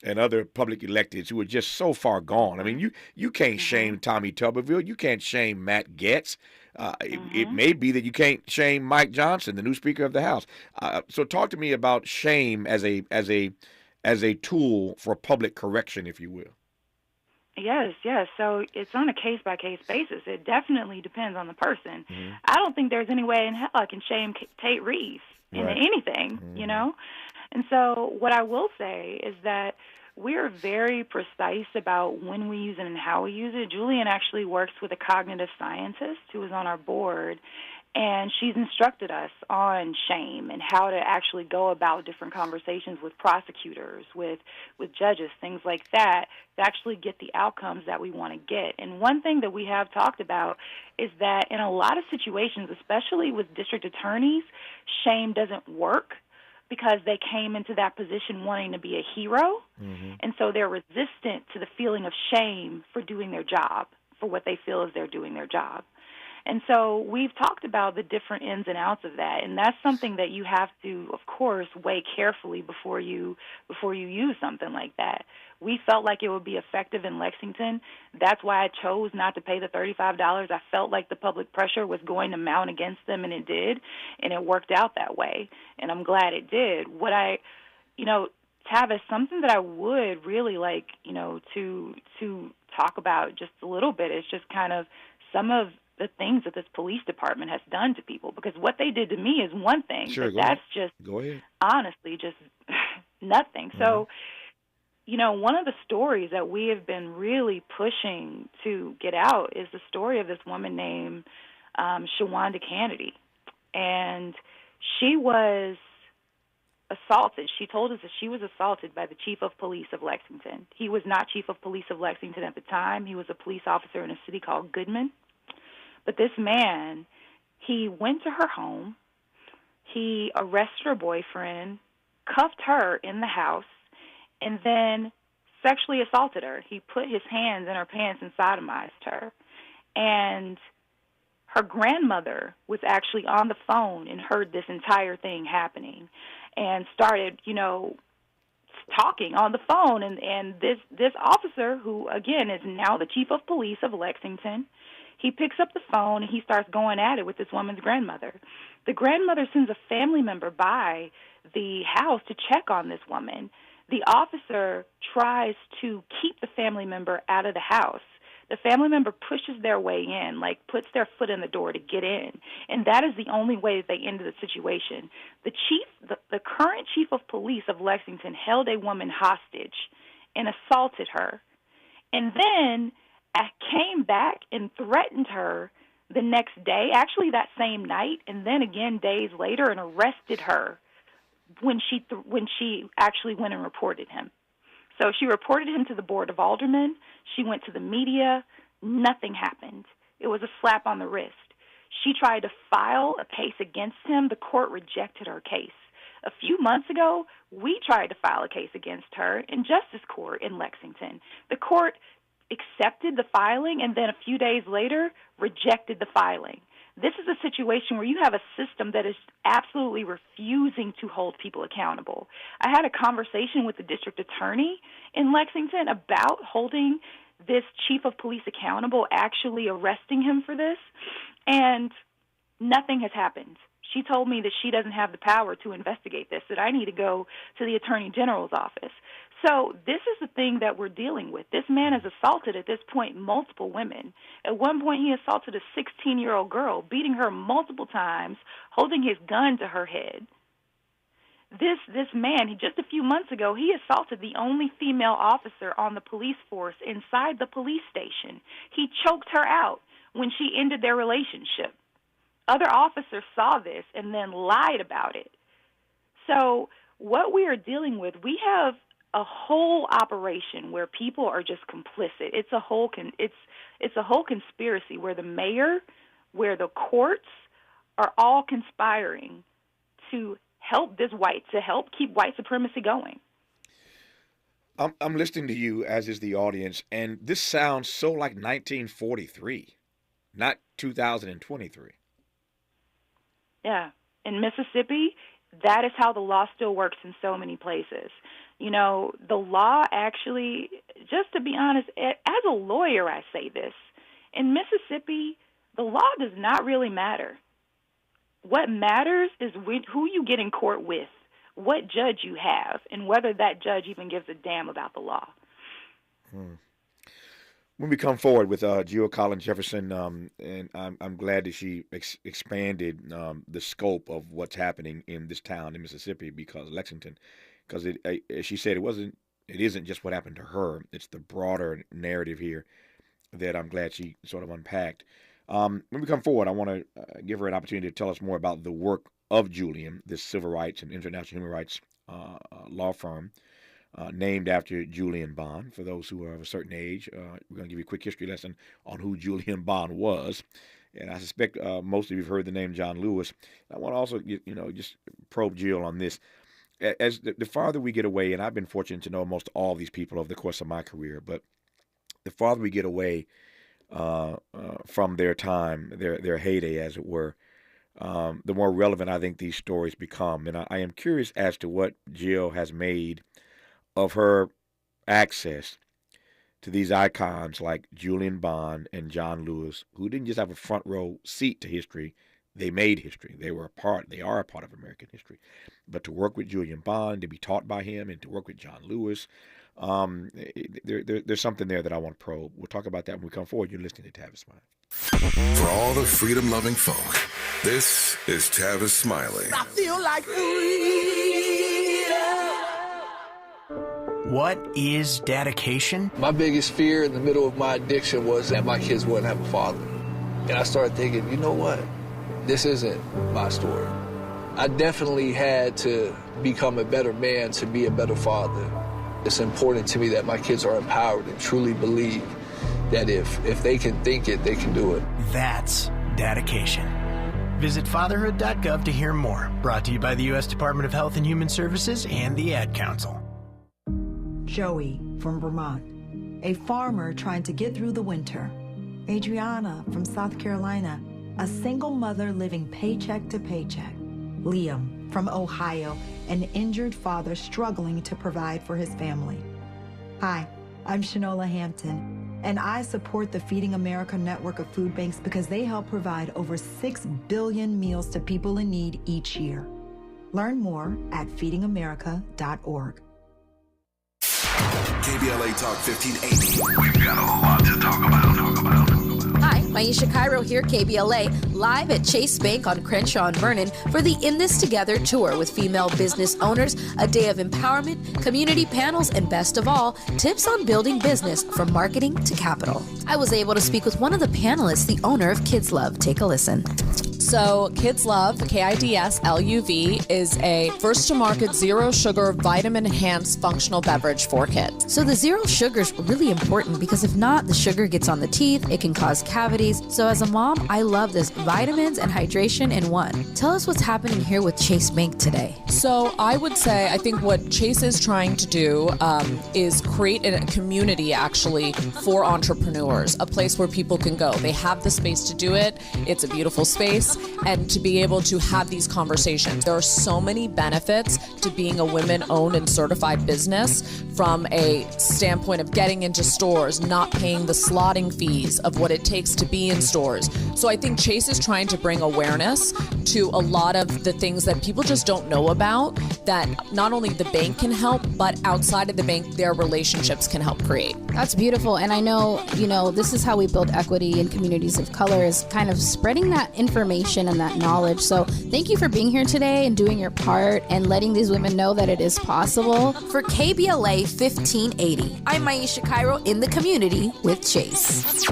and other public electeds who are just so far gone. I mean, you can't shame Tommy Tuberville. You can't shame Matt Gaetz. It may be that you can't shame Mike Johnson, the new Speaker of the House. So talk to me about shame as a tool for public correction, if you will.
Yes. So it's on a case-by-case basis. It definitely depends on the person.
Mm-hmm.
I don't think there's any way in hell I can shame Tate Reeves in anything, And so what I will say is that we're very precise about when we use it and how we use it. Julian actually works with a cognitive scientist who is on our board, and she's instructed us on shame and how to actually go about different conversations with prosecutors, with judges, things like that, to actually get the outcomes that we want to get. And one thing that we have talked about is that in a lot of situations, especially with district attorneys, shame doesn't work because they came into that position wanting to be a hero, and so they're resistant to the feeling of shame for doing their job, for what they feel as they're doing their job. And so we've talked about the different ins and outs of that, and that's something that you have to, of course, weigh carefully before you use something like that. We felt like it would be effective in Lexington. That's why I chose not to pay the $35. I felt like the public pressure was going to mount against them, and it did, and it worked out that way, and I'm glad it did. Tavis, something that I would really like, to talk about just a little bit is just kind of some of the things that this police department has done to people, because what they did to me is one thing,
sure,
but that's just honestly just nothing. So, one of the stories that we have been really pushing to get out is the story of this woman named Shawanda Kennedy, and she was assaulted. She told us that she was assaulted by the chief of police of Lexington. He was not chief of police of Lexington at the time. He was a police officer in a city called Goodman. But this man, he went to her home, he arrested her boyfriend, cuffed her in the house, and then sexually assaulted her. He put his hands in her pants and sodomized her. And her grandmother was actually on the phone and heard this entire thing happening and started, talking on the phone. And this officer, who, again, is now the chief of police of Lexington, he picks up the phone and he starts going at it with this woman's grandmother. The grandmother sends a family member by the house to check on this woman. The officer tries to keep the family member out of the house. The family member pushes their way in, puts their foot in the door to get in. And that is the only way that they ended the situation. The current chief of police of Lexington held a woman hostage and assaulted her. And then came back and threatened her the next day, actually that same night, and then again days later, and arrested her when she actually went and reported him. So she reported him to the Board of Aldermen. She went to the media. Nothing happened. It was a slap on the wrist. She tried to file a case against him. The court rejected her case. A few months ago, we tried to file a case against her in justice court in Lexington. The court accepted the filing and then a few days later rejected the filing. This is a situation where you have a system that is absolutely refusing to hold people accountable. I had a conversation with the district attorney in Lexington about holding this chief of police accountable, actually arresting him for this, and nothing has happened. She told me that she doesn't have the power to investigate this, that I need to go to the Attorney General's office. So this is the thing that we're dealing with. This man has assaulted, at this point, multiple women. At one point, he assaulted a 16-year-old girl, beating her multiple times, holding his gun to her head. This man, just a few months ago, he assaulted the only female officer on the police force inside the police station. He choked her out when she ended their relationship. Other officers saw this and then lied about it. So what we are dealing with, we have a whole operation where people are just complicit. It's a whole conspiracy where the mayor, where the courts are all conspiring to help keep white supremacy going.
I'm listening to you, as is the audience, and this sounds so like 1943, not 2023.
Yeah. In Mississippi, that is how the law still works in so many places. You know, the law actually, just to be honest, as a lawyer I say this, in Mississippi, the law does not really matter. What matters is who you get in court with, what judge you have, and whether that judge even gives a damn about the law.
When we come forward with Jill Collins Jefferson, and I'm glad that she expanded the scope of what's happening in this town in Mississippi, because Lexington, because as she said, it isn't just what happened to her. It's the broader narrative here that I'm glad she sort of unpacked. When we come forward, I want to give her an opportunity to tell us more about the work of Julian, this civil rights and international human rights law firm named after Julian Bond. For those who are of a certain age, we're going to give you a quick history lesson on who Julian Bond was. And I suspect most of you have heard the name John Lewis. I want to also just probe Jill on this. As the farther we get away, and I've been fortunate to know most all of these people over the course of my career, but the farther we get away from their time, their heyday, as it were, the more relevant I think these stories become. And I am curious as to what Jill has made of her access to these icons like Julian Bond and John Lewis, who didn't just have a front row seat to history. They made history. They are a part of American history. But to work with Julian Bond, to be taught by him, and to work with John Lewis, there's something there that I want to probe. We'll talk about that when we come forward. You're listening to Tavis Smiley.
For all the freedom-loving folk, this is Tavis Smiley.
I feel like freedom. What is dedication?
My biggest fear in the middle of my addiction was that my kids wouldn't have a father. And I started thinking, you know what? This isn't my story. I definitely had to become a better man to be a better father. It's important to me that my kids are empowered and truly believe that if they can think it, they can do it.
That's dedication. Visit fatherhood.gov to hear more. Brought to you by the U.S. Department of Health and Human Services and the Ad Council.
Joey from Vermont, a farmer trying to get through the winter. Adriana from South Carolina, a single mother living paycheck to paycheck. Liam from Ohio, an injured father struggling to provide for his family. Hi, I'm Shanola Hampton, and I support the Feeding America network of food banks because they help provide over 6 billion meals to people in need each year. Learn more at feedingamerica.org.
KBLA Talk 1580. We've got a lot to talk about.
Hi, Maisha Cairo here, KBLA, live at Chase Bank on Crenshaw and Vernon for the In This Together tour with female business owners, a day of empowerment, community panels, and best of all, tips on building business from marketing to capital. I was able to speak with one of the panelists, the owner of Kids Love. Take a listen.
So Kids Love, KIDSLUV, is a first-to-market zero-sugar, vitamin-enhanced functional beverage for kids.
So the zero sugar is really important because if not, the sugar gets on the teeth, it can cause cavities. So as a mom, I love this vitamins and hydration in one. Tell us what's happening here with Chase Bank today.
So I would say, I think what Chase is trying to do is create a community actually for entrepreneurs, a place where people can go. They have the space to do it. It's a beautiful space, and to be able to have these conversations. There are so many benefits to being a women-owned and certified business, from a standpoint of getting into stores, not paying the slotting fees of what it takes to be in stores. So I think Chase is trying to bring awareness to a lot of the things that people just don't know about, that not only the bank can help, but outside of the bank, their relationships can help create.
That's beautiful. And I know, this is how we build equity in communities of color, is kind of spreading that information and that knowledge. So thank you for being here today and doing your part and letting these women know that it is possible.
For KBLA 1580, I'm Maisha Cairo in the community with Chase.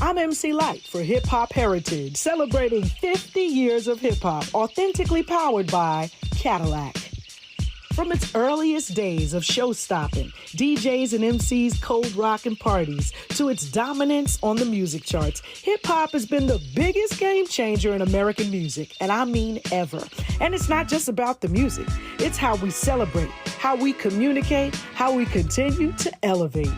I'm MC Light for Hip Hop Heritage, celebrating 50 years of hip hop, authentically powered by Cadillac. From its earliest days of show-stopping, DJs and MCs cold rocking parties, to its dominance on the music charts, hip-hop has been the biggest game changer in American music, and I mean ever. And it's not just about the music. It's how we celebrate, how we communicate, how we continue to elevate.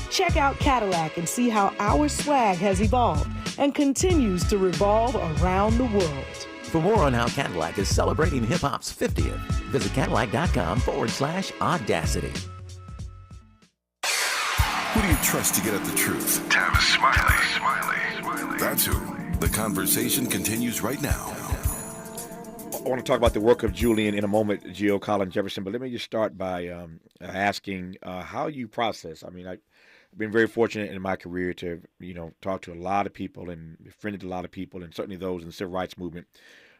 Check out Cadillac and see how our swag has evolved and continues to revolve around the world.
For more on how Cadillac is celebrating hip-hop's 50th, visit Cadillac.com/audacity.
Who do you trust to get at the truth? Tavis Smiley. That's who. The conversation continues right now.
I want to talk about the work of Julian in a moment, Gio, Colin, Jefferson, but let me just start by asking how you process. I mean, I've been very fortunate in my career to, talk to a lot of people and befriended a lot of people, and certainly those in the civil rights movement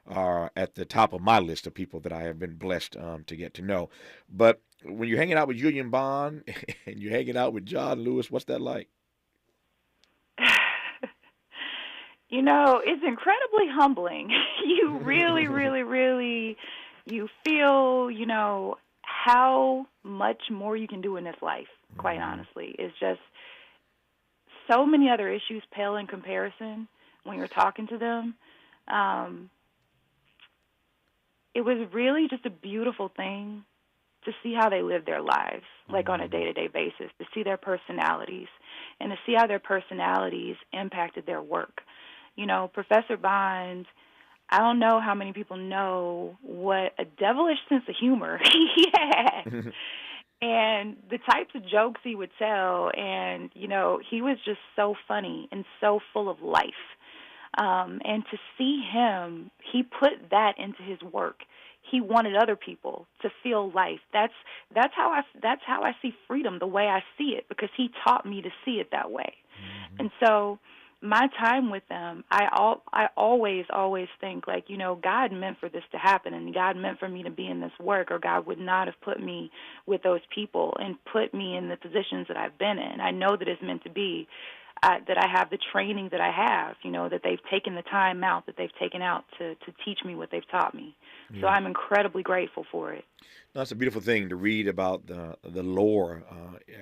are at the top of my list of people that I have been blessed to get to know. But when you're hanging out with Julian Bond and you're hanging out with John Lewis, what's that like?
It's incredibly humbling. You really, really, really, you feel, how much more you can do in this life, quite honestly. It's just so many other issues pale in comparison when you're talking to them. It was really just a beautiful thing to see how they live their lives, like on a day-to-day basis, to see their personalities and to see how their personalities impacted their work. Professor Bond, I don't know how many people know what a devilish sense of humor he had. And the types of jokes he would tell, and, he was just so funny and so full of life. And to see him, he put that into his work. He wanted other people to feel life. That's how I see freedom, the way I see it, because he taught me to see it that way. Mm-hmm. And so my time with them, I always think, like, God meant for this to happen, and God meant for me to be in this work, or God would not have put me with those people and put me in the positions that I've been in. I know that it's meant to be, that I have the training that I have, that they've taken the time out, that they've taken out to teach me what they've taught me. Yeah. So I'm incredibly grateful for it.
That's a beautiful thing to read about the lore,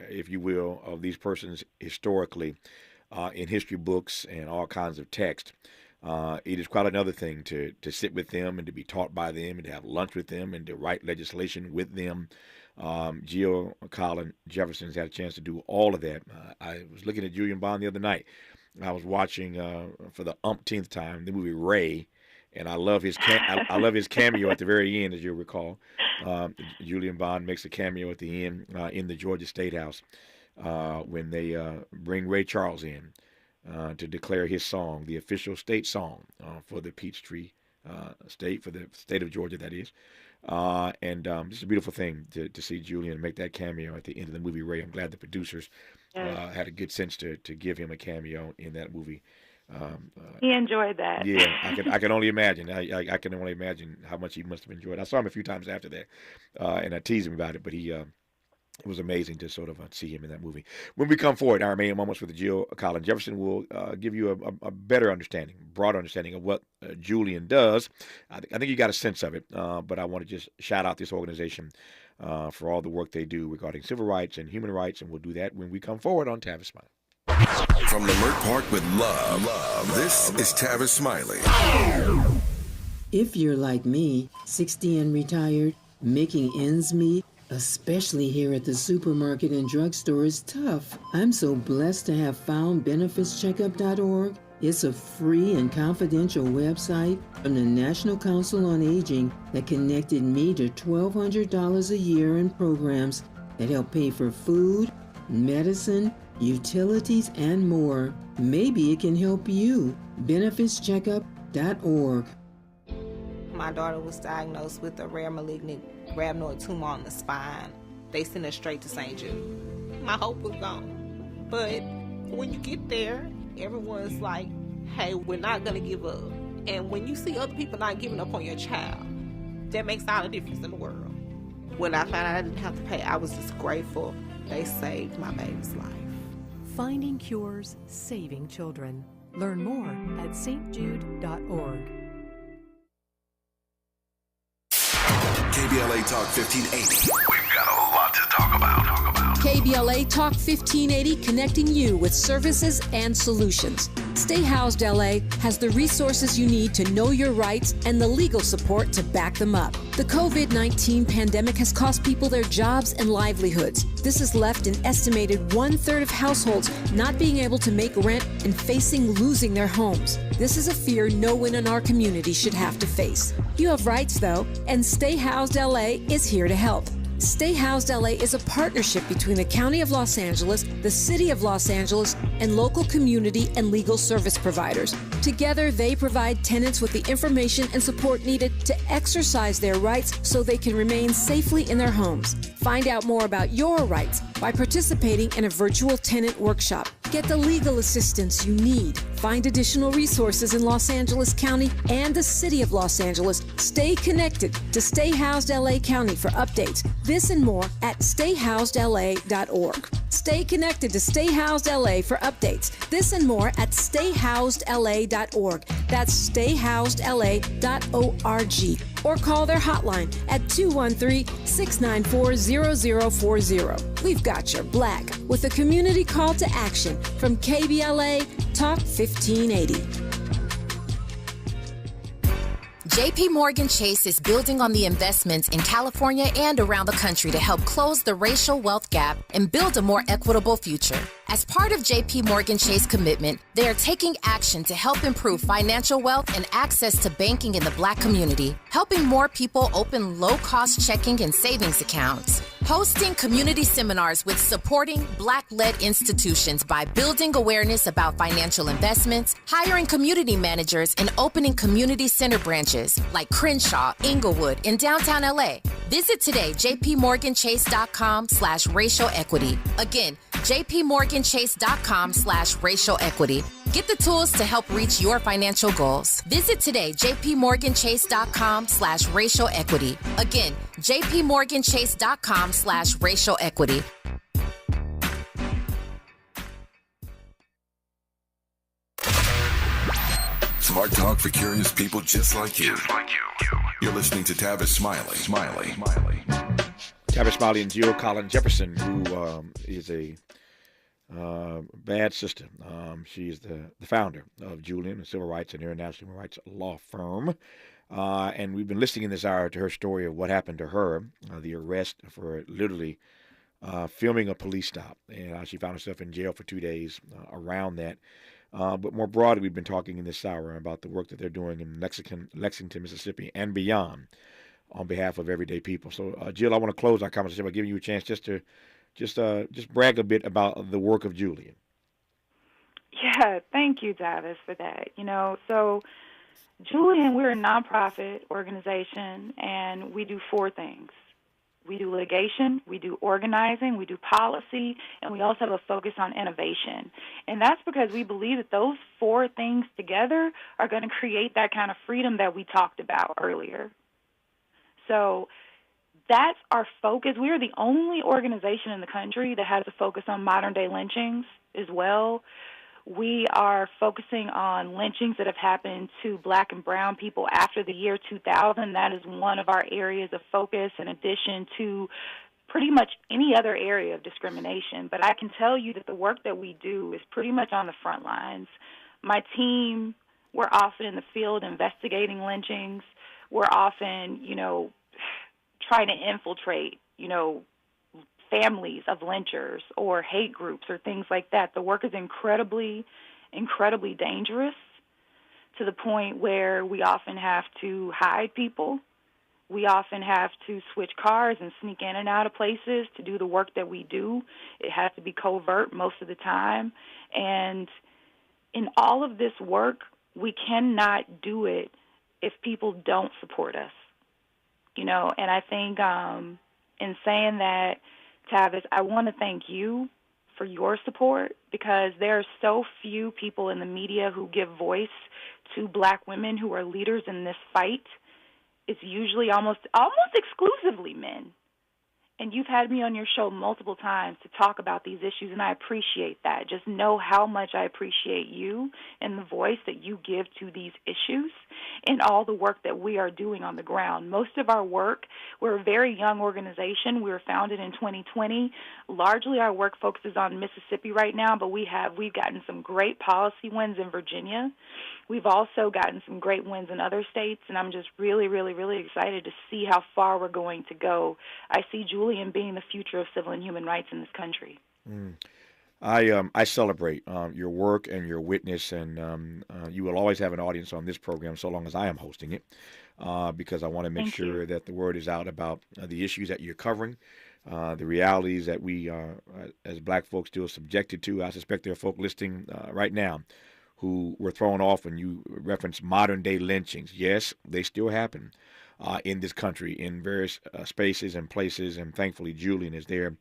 if you will, of these persons historically. In history books and all kinds of text. It is quite another thing to sit with them and to be taught by them and to have lunch with them and to write legislation with them. Gio, Colin, Jefferson's had a chance to do all of that. I was looking at Julian Bond the other night. I was watching for the umpteenth time the movie Ray, and I love his I love his cameo at the very end, as you'll recall. Julian Bond makes a cameo at the end in the Georgia State House. When they bring Ray Charles in to declare his song, the official state song for the Peachtree State, for the state of Georgia, that is. And it's a beautiful thing to see Julian make that cameo at the end of the movie Ray. I'm glad the producers had a good sense to give him a cameo in that movie.
He enjoyed that.
Yeah, I can only imagine. I can only imagine how much he must have enjoyed. I saw him a few times after that, and I teased him about it, but he it was amazing to sort of see him in that movie. When we come forward, our remaining moments with Jill Collins Jefferson will give you a better understanding, broader understanding of what Julian does. I think you got a sense of it, but I want to just shout out this organization for all the work they do regarding civil rights and human rights, and we'll do that when we come forward on Tavis Smiley.
From Leimert Park with love, this is Tavis Smiley.
If you're like me, 60 and retired, making ends meet, especially here at the supermarket and drugstore, is tough. I'm so blessed to have found benefitscheckup.org. It's a free and confidential website from the National Council on Aging that connected me to $1,200 a year in programs that help pay for food, medicine, utilities, and more. Maybe it can help you. benefitscheckup.org.
My daughter was diagnosed with a rare malignant rhabdoid tumor on the spine. They sent her straight to St. Jude. My hope was gone. But when you get there, everyone's like, hey, we're not going to give up. And when you see other people not giving up on your child, that makes all the difference in the world. When I found out I didn't have to pay, I was just grateful. They saved my baby's life.
Finding cures, saving children. Learn more at stjude.org.
KBLA Talk 1580. We've got a lot to talk about.
KBLA Talk 1580, connecting you with services and solutions. Stay Housed LA has the resources you need to know your rights and the legal support to back them up. The COVID-19 pandemic has cost people their jobs and livelihoods. This has left an estimated 1/3 of households not being able to make rent and facing losing their homes. This is a fear no one in our community should have to face. You have rights, though, and Stay Housed LA is here to help. Stay Housed LA is a partnership between the County of Los Angeles, the City of Los Angeles, and local community and legal service providers. Together, they provide tenants with the information and support needed to exercise their rights so they can remain safely in their homes. Find out more about your rights by participating in a virtual tenant workshop. Get the legal assistance you need. Find additional resources in Los Angeles County and the City of Los Angeles. Stay connected to Stay Housed LA County for updates. This and more at stayhousedla.org. Stay connected to Stay Housed LA for updates. This and more at stayhousedla.org. That's stayhousedla.org. Or call their hotline at 213-694-0040. We've got your black with a community call to action from KBLA Talk 1580.
JP Morgan Chase is building on the investments in California and around the country to help close the racial wealth gap and build a more equitable future. As part of JP Morgan Chase commitment, they are taking action to help improve financial wealth and access to banking in the Black community, helping more people open low-cost checking and savings accounts, hosting community seminars with supporting Black-led institutions by building awareness about financial investments, hiring community managers, and opening community center branches like Crenshaw, Inglewood, and downtown LA. Visit today, jpmorganchase.com/racial equity. Again, jpmorganchase.com/racial equity. Get the tools to help reach your financial goals. Visit today, jpmorganchase.com/racial equity. Again, jpmorganchase.com/racial equity.
Smart talk for curious people just like you. You're listening to Tavis Smiley.
Tavis Smiley and Jill Collins Jefferson, who is a bad sister. She is the founder of Julian, a civil rights and international human rights law firm. And we've been listening in this hour to her story of what happened to her, the arrest for literally filming a police stop. And she found herself in jail for 2 days around that. But more broadly, we've been talking in this hour about the work that they're doing in Lexington, Mississippi, and beyond on behalf of everyday people. So, Jill, I want to close our conversation by giving you a chance just to brag a bit about the work of Julian.
Yeah, thank you, Tavis, for that. So Julian, we're a nonprofit organization, and we do 4 things. We do litigation, we do organizing, we do policy, and we also have a focus on innovation. And that's because we believe that those 4 things together are going to create that kind of freedom that we talked about earlier. So that's our focus. We are the only organization in the country that has a focus on modern-day lynchings as well. We are focusing on lynchings that have happened to black and brown people after the year 2000. That is one of our areas of focus, in addition to pretty much any other area of discrimination. But I can tell you that the work that we do is pretty much on the front lines. My team, we're often in the field investigating lynchings. We're often, trying to infiltrate, families of lynchers or hate groups or things like that. The work is incredibly, incredibly dangerous, to the point where we often have to hide people. We often have to switch cars and sneak in and out of places to do the work that we do. It has to be covert most of the time. And in all of this work, we cannot do it if people don't support us. And I think in saying that, Tavis, I want to thank you for your support, because there are so few people in the media who give voice to black women who are leaders in this fight. It's usually almost exclusively men. And you've had me on your show multiple times to talk about these issues, and I appreciate that. Just know how much I appreciate you and the voice that you give to these issues and all the work that we are doing on the ground. Most of our work, we're a very young organization. We were founded in 2020. Largely our work focuses on Mississippi right now, but we've gotten some great policy wins in Virginia. We've also gotten some great wins in other states, and I'm just really, really, really excited to see how far we're going to go. I see Julian being the future of civil and human rights in this country.
I celebrate your work and your witness, and you will always have an audience on this program so long as I am hosting it, because I want to make sure that the word is out about the issues that you're covering, the realities that we as black folks still subjected to. I suspect there are folk listening right now who were thrown off when you referenced modern-day lynchings. Yes, they still happen in this country in various spaces and places, and thankfully Julian is there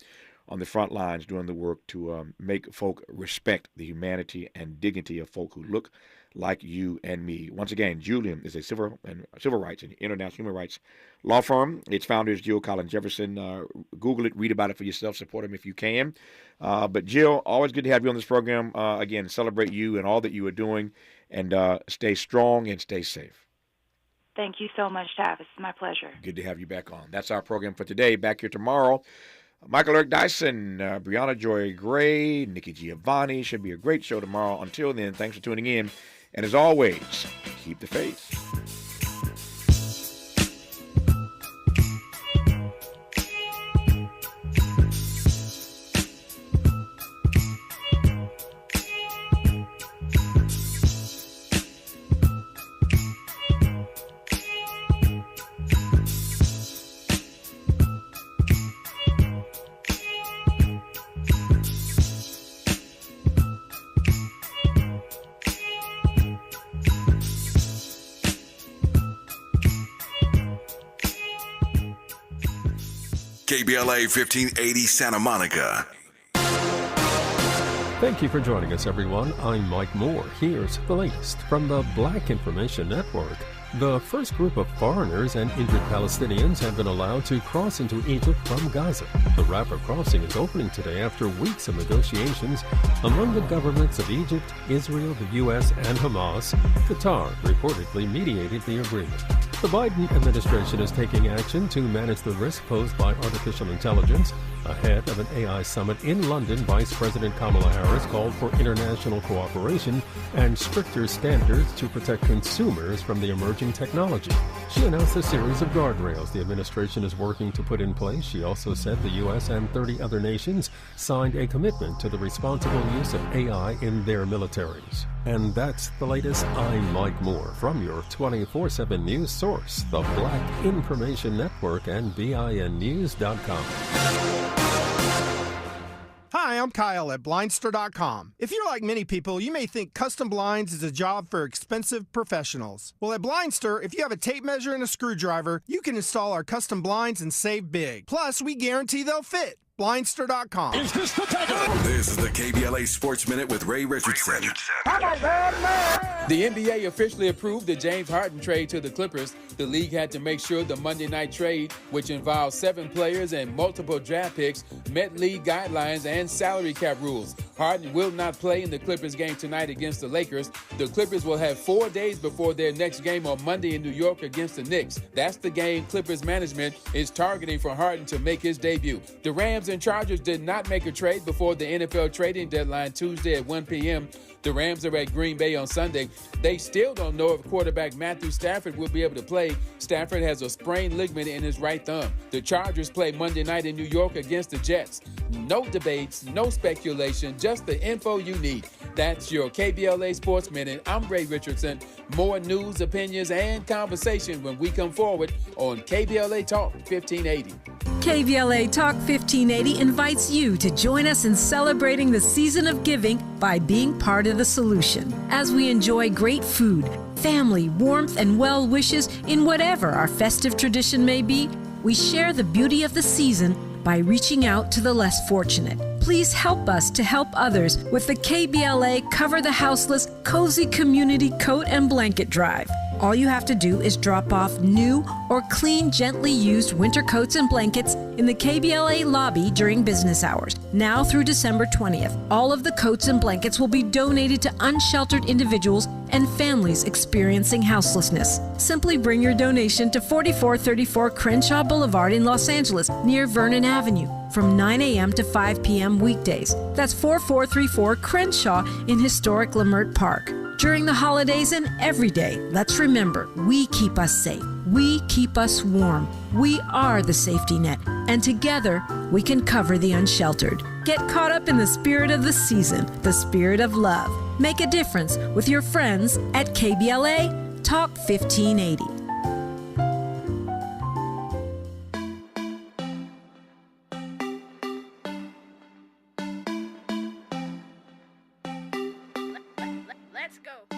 on the front lines doing the work to make folk respect the humanity and dignity of folk who look like you and me. Once again, Julian is a civil rights and international human rights law firm. Its founder is Jill Collins Jefferson. Google it, read about it for yourself, support him if you can. But Jill, always good to have you on this program. Again, celebrate you and all that you are doing, and stay strong and stay safe.
Thank you so much, Tavis. It's my pleasure.
Good to have you back on. That's our program for today. Back here tomorrow. Michael Eric Dyson, Brianna Joy Gray, Nikki Giovanni. Should be a great show tomorrow. Until then, thanks for tuning in. And as always, keep the faith.
KBLA 1580 Santa Monica.
Thank you for joining us, everyone. I'm Mike Moore. Here's the latest from the Black Information Network. The first group of foreigners and injured Palestinians have been allowed to cross into Egypt from Gaza. The rapid crossing is opening today after weeks of negotiations among the governments of Egypt, Israel, the U.S., and Hamas. Qatar reportedly mediated the agreement. The Biden administration is taking action to manage the risk posed by artificial intelligence. Ahead of an AI summit in London, Vice President Kamala Harris called for international cooperation and stricter standards to protect consumers from the emerging technology. She announced a series of guardrails the administration is working to put in place. She also said the U.S. and 30 other nations signed a commitment to the responsible use of AI in their militaries. And that's the latest. I'm Mike Moore from your 24/7 news source, the Black Information Network and BINnews.com.
Hi, I'm Kyle at Blindster.com. If you're like many people, you may think custom blinds is a job for expensive professionals. Well, at Blindster, if you have a tape measure and a screwdriver, you can install our custom blinds and save big. Plus, we guarantee they'll fit. Blindster.com.
Is this the tackle? This is the KBLA Sports Minute with Ray Richardson.
The NBA officially approved the James Harden trade to the Clippers. The league had to make sure the Monday night trade, which involved 7 players and multiple draft picks, met league guidelines and salary cap rules. Harden will not play in the Clippers game tonight against the Lakers. The Clippers will have 4 days before their next game on Monday in New York against the Knicks. That's the game Clippers management is targeting for Harden to make his debut. The Rams and Chargers did not make a trade before the NFL trading deadline Tuesday at 1 p.m. The Rams are at Green Bay on Sunday. They still don't know if quarterback Matthew Stafford will be able to play. Stafford has a sprained ligament in his right thumb. The Chargers play Monday night in New York against the Jets. No debates, no speculation, just the info you need. That's your KBLA Sports Minute. I'm Ray Richardson. More news, opinions, and conversation when we come forward on KBLA Talk 1580.
KBLA Talk 1580 invites you to join us in celebrating the season of giving by being part of the solution. As we enjoy great food, family, warmth, and well wishes in whatever our festive tradition may be, we share the beauty of the season by reaching out to the less fortunate. Please help us to help others with the KBLA Cover the Houseless Cozy Community Coat and Blanket Drive. All you have to do is drop off new or clean, gently used winter coats and blankets in the KBLA lobby during business hours, now through December 20th. All of the coats and blankets will be donated to unsheltered individuals and families experiencing houselessness. Simply bring your donation to 4434 Crenshaw Boulevard in Los Angeles, near Vernon Avenue, from 9 a.m. to 5 p.m. weekdays. That's 4434 Crenshaw in historic Leimert Park. During the holidays and every day, let's remember, we keep us safe. We keep us warm. We are the safety net, and together we can cover the unsheltered. Get caught up in the spirit of the season, the spirit of love. Make a difference with your friends at KBLA Talk 1580.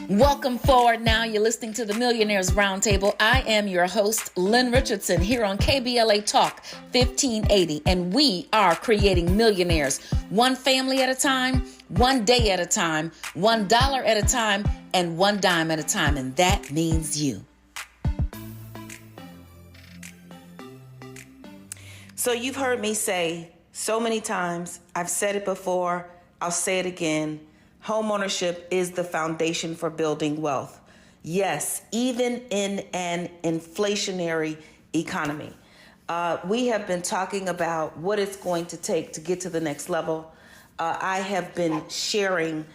Welcome forward now. You're listening to the Millionaires Roundtable. I am your host, Lynn Richardson, here on KBLA Talk 1580, and we are creating millionaires, one family at a time, one day at a time, $1 at a time, and one dime at a time, and that means you.
So you've heard me say so many times, I've said it before, I'll say it again, homeownership is the foundation for building wealth. Yes, even in an inflationary economy. We have been talking about what it's going to take to get to the next level. I have been sharing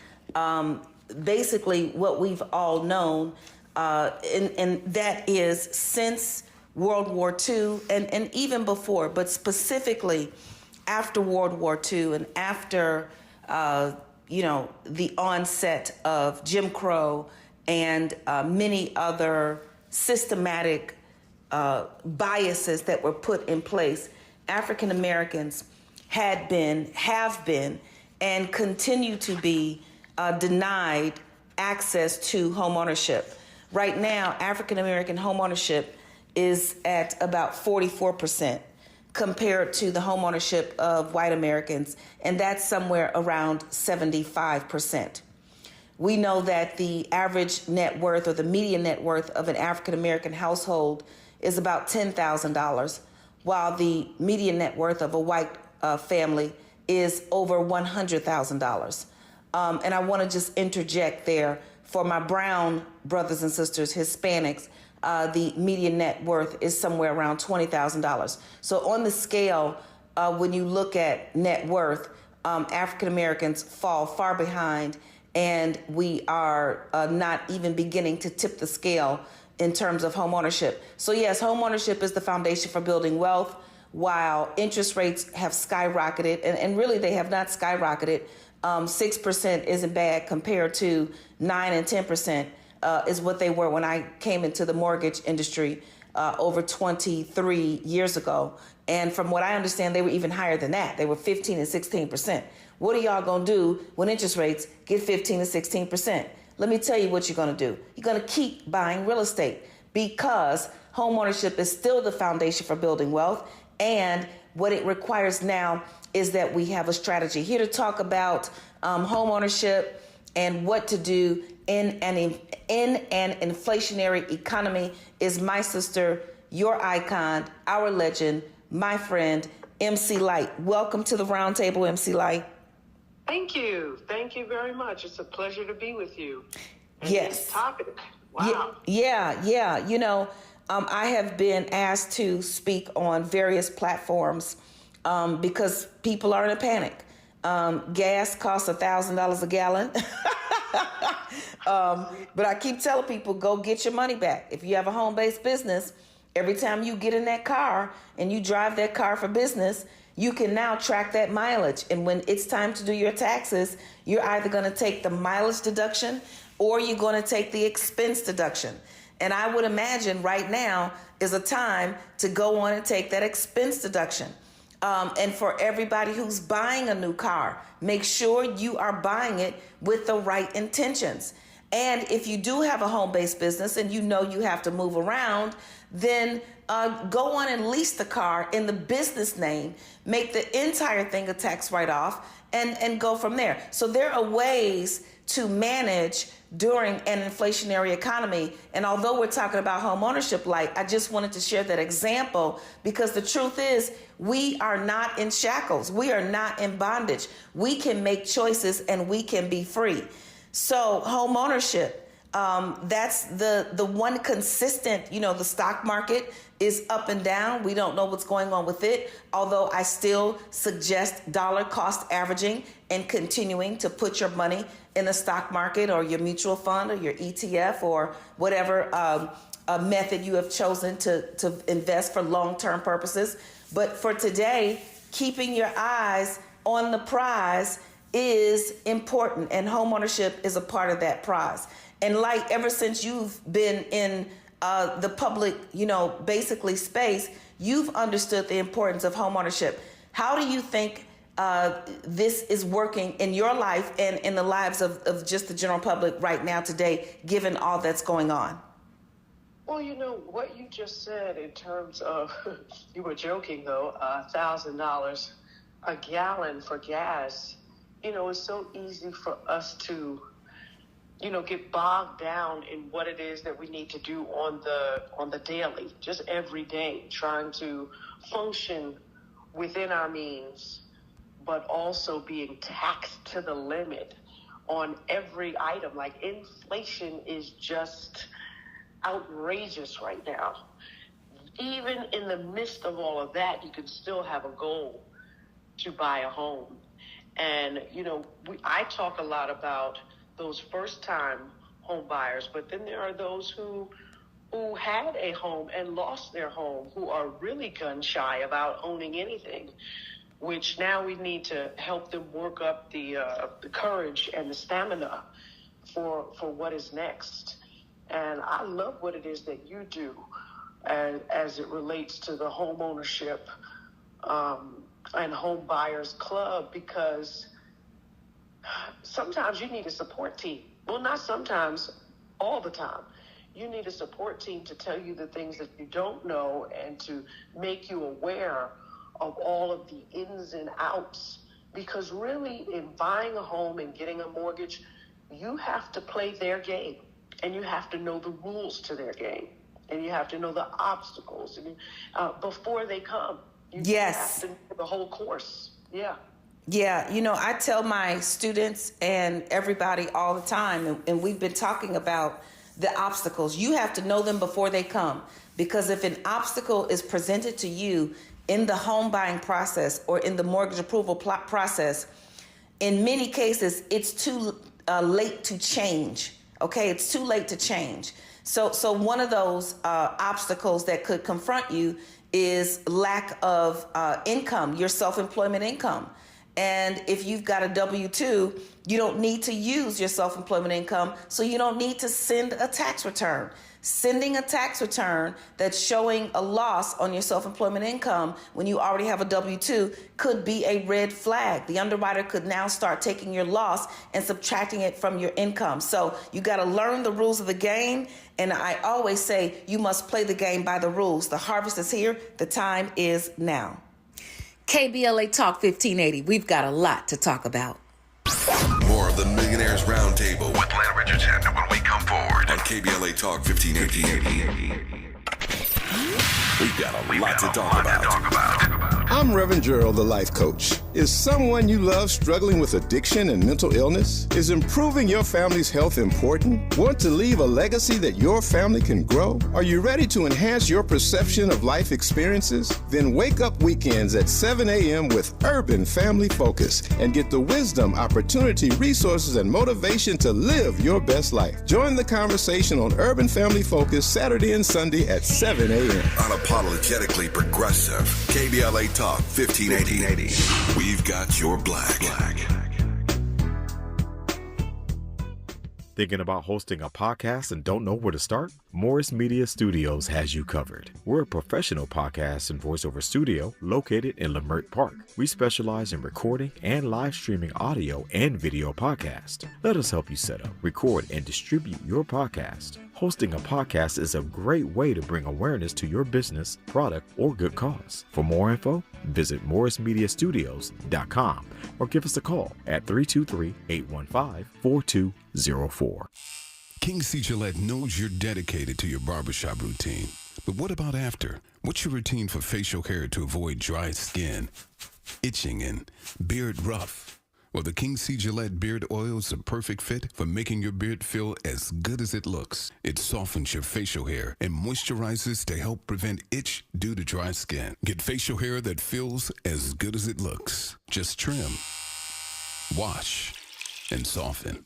basically what we've all known, and that is since World War II and even before, but specifically after World War II and after the onset of Jim Crow and many other systematic biases that were put in place, African Americans have been, and continue to be denied access to home ownership. Right now, African American home ownership is at about 44%. Compared to the homeownership of white Americans, and that's somewhere around 75%. We know that the average net worth or the median net worth of an African American household is about $10,000, while the median net worth of a white family is over $100,000. And I want to just interject there for my brown brothers and sisters, Hispanics, the median net worth is somewhere around $20,000. So on the scale, when you look at net worth, African Americans fall far behind, and we are not even beginning to tip the scale in terms of home ownership. So yes, home ownership is the foundation for building wealth. While interest rates have skyrocketed, and really they have not skyrocketed, 6% isn't bad compared to 9 and 10%. Is what they were when I came into the mortgage industry over 23 years ago. And from what I understand, they were even higher than that. They were 15 and 16%. What are y'all going to do when interest rates get 15 to 16%? Let me tell you what you're going to do. You're going to keep buying real estate because home ownership is still the foundation for building wealth. And what it requires now
is that we have a strategy. Here to talk about home ownership and what to do in an inflationary economy is my sister, your icon, our legend, my friend, MC Light. Welcome to the roundtable, MC Light.
Thank you. Thank you very much. It's a pleasure to be with you. And
Yes.
This topic. Wow.
Yeah. You know, I have been asked to speak on various platforms because people are in a panic. Gas costs $1,000 a gallon. But I keep telling people, go get your money back. If you have a home-based business, every time you get in that car and you drive that car for business, you can now track that mileage. And when it's time to do your taxes, you're either going to take the mileage deduction or you're going to take the expense deduction. And I would imagine right now is a time to go on and take that expense deduction. And for everybody who's buying a new car, make sure you are buying it with the right intentions. And if you do have a home-based business and you know you have to move around, then go on and lease the car in the business name, make the entire thing a tax write-off, and go from there. So there are ways to manage during an inflationary economy. And although we're talking about home ownership, like, I just wanted to share that example because the truth is we are not in shackles. We are not in bondage. We can make choices and we can be free. So home ownership, that's the one consistent, you know, the stock market is up and down. We don't know what's going on with it, although I still suggest dollar cost averaging and continuing to put your money in the stock market or your mutual fund or your ETF or whatever method you have chosen to invest for long-term purposes. But for today, keeping your eyes on the prize is important, and homeownership is a part of that prize. And like, ever since you've been in the public, you know, basically space, you've understood the importance of homeownership. How do you think this is working in your life and in the lives of just the general public right now today, given all that's going on?
Well, you know, what you just said in terms of, you were joking though, $1,000 a gallon for gas, you know, it's so easy for us to, you know, get bogged down in what it is that we need to do on the daily, just every day, trying to function within our means, but also being taxed to the limit on every item. Like, inflation is just outrageous right now. Even in the midst of all of that, you can still have a goal to buy a home. And, you know, I talk a lot about those first-time home buyers, but then there are those who had a home and lost their home, who are really gun-shy about owning anything, which now we need to help them work up the courage and the stamina for what is next. And I love what it is that you do as it relates to the home ownership and home buyers club, because sometimes you need a support team. Well, not sometimes, all the time. You need a support team to tell you the things that you don't know and to make you aware of all of the ins and outs. Because really, in buying a home and getting a mortgage, you have to play their game, and you have to know the rules to their game, and you have to know the obstacles before they come. You have to know the whole course.
Yeah, you know, I tell my students and everybody all the time, and we've been talking about the obstacles. You have to know them before they come, because if an obstacle is presented to you in the home buying process or in the mortgage approval process, in many cases, it's too late to change. Okay, it's too late to change. So one of those obstacles that could confront you is lack of income, your self-employment income. And if you've got a W-2, you don't need to use your self-employment income, so you don't need to send a tax return. Sending a tax return that's showing a loss on your self-employment income when you already have a W-2 could be a red flag. The underwriter could now start taking your loss and subtracting it from your income. So you got to learn the rules of the game. And I always say you must play the game by the rules. The harvest is here. The time is now.
KBLA Talk 1580. We've got a lot to talk about.
More of the Millionaires Roundtable with Lynn Richardson when we come forward on KBLA Talk 1580. We've got a lot to talk about.
I'm Reverend Gerald, the life coach. Is someone you love struggling with addiction and mental illness? Is improving your family's health important? Want to leave a legacy that your family can grow? Are you ready to enhance your perception of life experiences? Then wake up weekends at 7 a.m. with Urban Family Focus and get the wisdom, opportunity, resources, and motivation to live your best life. Join the conversation on Urban Family Focus Saturday and Sunday at 7 a.m.
Unapologetically progressive. KBLA Talk 1580. We've got your black.
Thinking about hosting a podcast and don't know where to start? Morris Media Studios has you covered. We're a professional podcast and voiceover studio located in Leimert Park. We specialize in recording and live streaming audio and video podcasts. Let us help you set up, record, and distribute your podcast. Hosting a podcast is a great way to bring awareness to your business, product, or good cause. For more info, visit morrismediastudios.com or give us a call at 323-815-4204.
King C. Gillette knows you're dedicated to your barbershop routine. But what about after? What's your routine for facial hair to avoid dry skin, itching, and beard rough? Well, the King C. Gillette Beard Oil is a perfect fit for making your beard feel as good as it looks. It softens your facial hair and moisturizes to help prevent itch due to dry skin. Get facial hair that feels as good as it looks. Just trim, wash, and soften.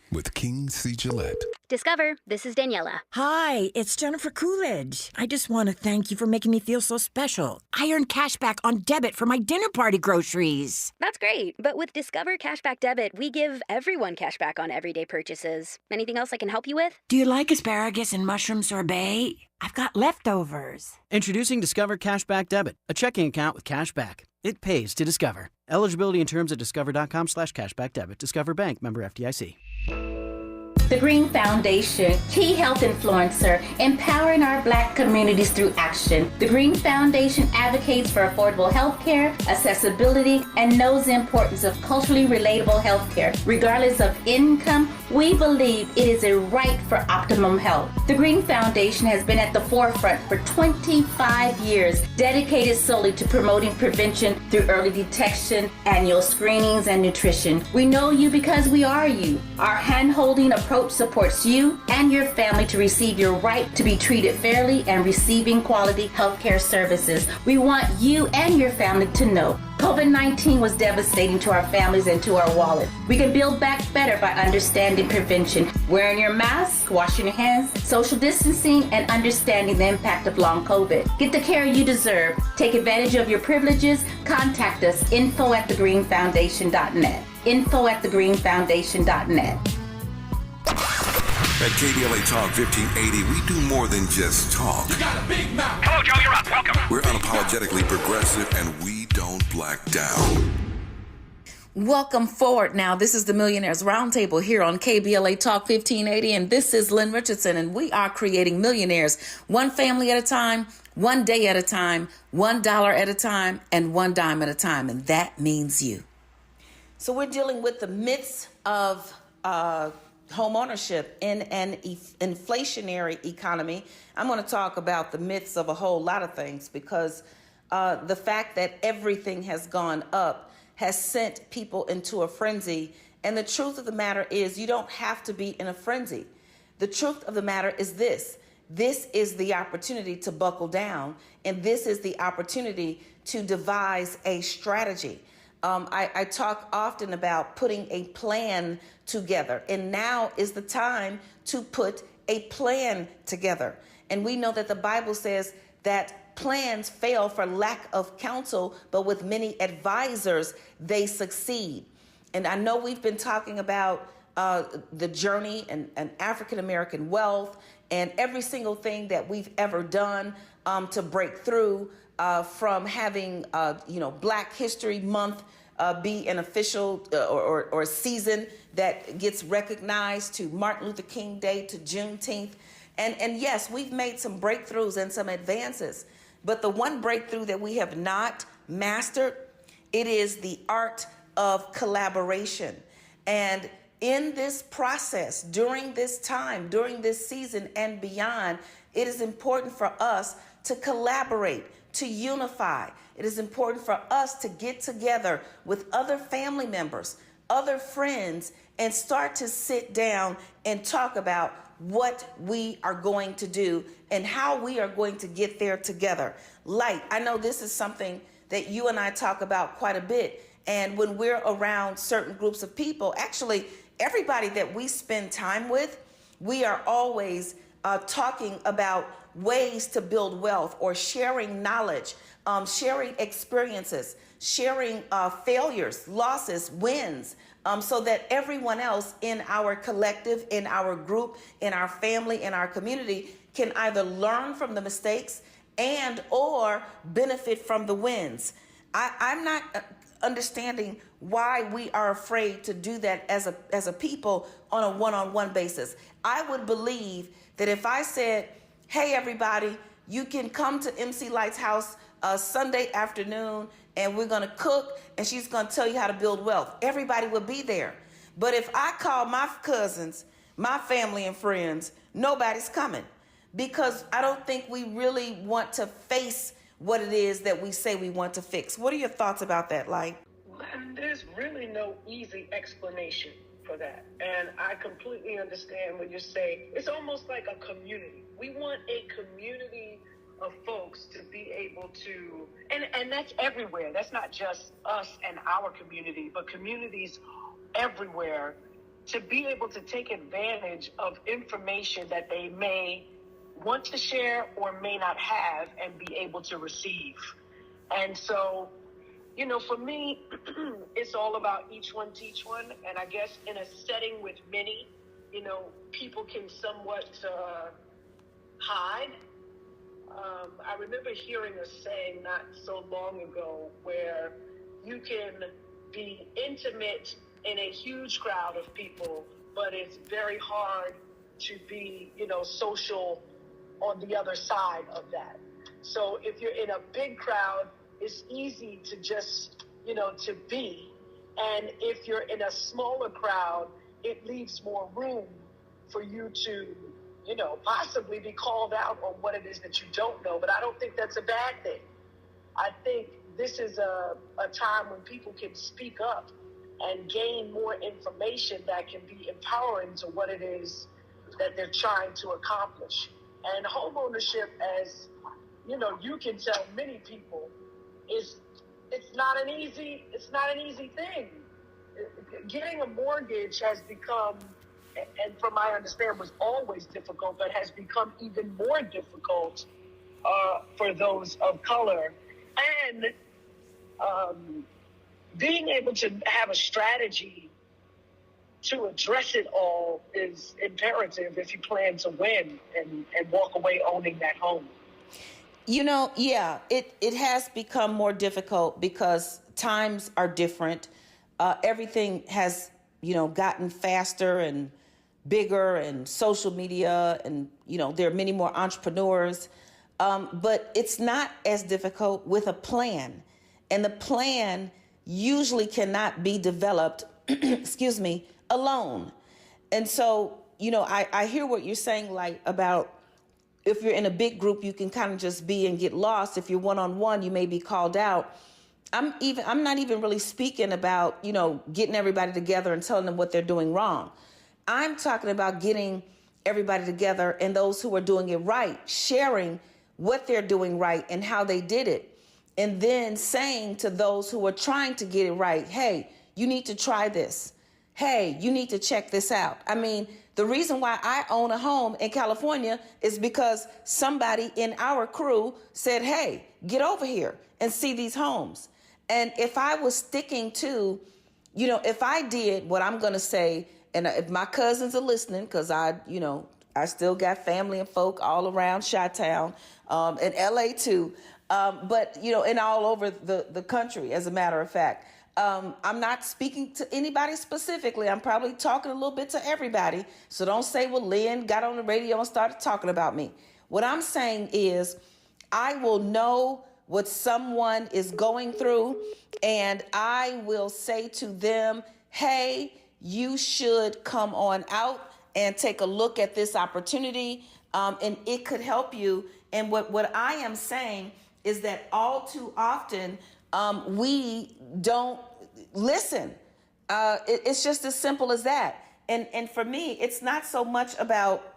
With King C. Gillette.
Discover, this is Daniela.
Hi, it's Jennifer Coolidge. I just want to thank you for making me feel so special. I earned cash back on debit for my dinner party groceries.
That's great, but with Discover Cashback Debit, we give everyone cash back on everyday purchases. Anything else I can help you with?
Do you like asparagus and mushroom sorbet? I've got leftovers.
Introducing Discover Cashback Debit, a checking account with cash back. It pays to Discover. Eligibility and terms at discover.com/cashbackdebit. Discover Bank, member FDIC.
The Green Foundation, key health influencer, empowering our Black communities through action. The Green Foundation advocates for affordable health care, accessibility, and knows the importance of culturally relatable health care. Regardless of income, we believe it is a right for optimum health. The Green Foundation has been at the forefront for 25 years, dedicated solely to promoting prevention through early detection, annual screenings, and nutrition. We know you because we are you. Our hand-holding approach supports you and your family to receive your right to be treated fairly and receiving quality healthcare services. We want you and your family to know COVID-19 was devastating to our families and to our wallet. We can build back better by understanding prevention, wearing your mask, washing your hands, social distancing, and understanding the impact of long COVID. Get the care you deserve. Take advantage of your privileges. Contact us, info@thegreenfoundation.net. info@thegreenfoundation.net.
At KBLA Talk 1580, we do more than just talk.
You got a big mouth. Hello, Joe, you're up. Welcome.
We're unapologetically progressive, and we don't black down.
Welcome forward now. This is the Millionaires Roundtable here on KBLA Talk 1580, and this is Lynn Richardson, and we are creating millionaires one family at a time, one day at a time, $1 at a time, and one dime at a time, and that means you.
So we're dealing with the myths of home ownership in an inflationary economy. I'm going to talk about the myths of a whole lot of things because the fact that everything has gone up has sent people into a frenzy. And the truth of the matter is you don't have to be in a frenzy. The truth of the matter is this. This is the opportunity to buckle down, and this is the opportunity to devise a strategy. I talk often about putting a plan together, and now is the time to put a plan together. And we know that the Bible says that plans fail for lack of counsel, but with many advisors, they succeed. And I know we've been talking about the journey and African-American wealth and every single thing that we've ever done to break through from having, Black History Month be an official or season that gets recognized, to Martin Luther King Day, to Juneteenth. And yes, we've made some breakthroughs and some advances. But the one breakthrough that we have not mastered. It is the art of collaboration. And in this process, during this time, during this season and beyond, it is important for us to collaborate, to unify. It is important for us to get together with other family members, other friends, and start to sit down and talk about what we are going to do and how we are going to get there together. Light, I know this is something that you and I talk about quite a bit. And when we're around certain groups of people, actually, everybody that we spend time with, we are always talking about ways to build wealth or sharing knowledge, sharing experiences, sharing failures, losses, wins, so that everyone else in our collective, in our group, in our family, in our community can either learn from the mistakes and or benefit from the wins. I'm not understanding why we are afraid to do that as a people on a one-on-one basis. I would believe that if I said, hey, everybody, you can come to MC Light's house Sunday afternoon and we're going to cook and she's going to tell you how to build wealth. Everybody will be there. But if I call my cousins, my family and friends, nobody's coming because I don't think we really want to face what it is that we say we want to fix. What are your thoughts about that, Light?
There's really no easy explanation for that. And I completely understand when you say it's almost like a community. We want a community of folks to be able to, and that's everywhere. That's not just us and our community, but communities everywhere to be able to take advantage of information that they may want to share or may not have and be able to receive. And so, for me, it's all about each one teach one. And I guess in a setting with many, people can somewhat hide. I remember hearing a saying not so long ago where you can be intimate in a huge crowd of people, but it's very hard to be, social on the other side of that. So if you're in a big crowd, it's easy to just, to be. And if you're in a smaller crowd, it leaves more room for you to, possibly be called out on what it is that you don't know. But I don't think that's a bad thing. I think this is a time when people can speak up and gain more information that can be empowering to what it is that they're trying to accomplish. And homeownership, as you can tell many people, it's not an easy thing. Getting a mortgage has become, and from my understanding, was always difficult, but has become even more difficult for those of color. And being able to have a strategy to address it all is imperative if you plan to win and walk away owning that home.
Yeah, it has become more difficult because times are different. Everything has, gotten faster and bigger, and social media, and, there are many more entrepreneurs. But it's not as difficult with a plan. And the plan usually cannot be developed, alone. And so, I hear what you're saying, like, about if you're in a big group, you can kind of just be and get lost. If you're one-on-one, you may be called out. I'm not even really speaking about, getting everybody together and telling them what they're doing wrong. I'm talking about getting everybody together and those who are doing it right, sharing what they're doing right and how they did it. And then saying to those who are trying to get it right, hey, you need to try this. Hey, you need to check this out. I mean, the reason why I own a home in California is because somebody in our crew said, hey, get over here and see these homes. And if I was sticking to, if I did what I'm going to say, and if my cousins are listening, because I still got family and folk all around Chi-Town, and LA too, but, and all over the country, as a matter of fact. I'm not speaking to anybody specifically. I'm probably talking a little bit to everybody. So don't say, well, Lynn got on the radio and started talking about me. What I'm saying is I will know what someone is going through, and I will say to them, hey, you should come on out and take a look at this opportunity, and it could help you. And what I am saying is that all too often we don't listen. It's just as simple as that. And for me, it's not so much about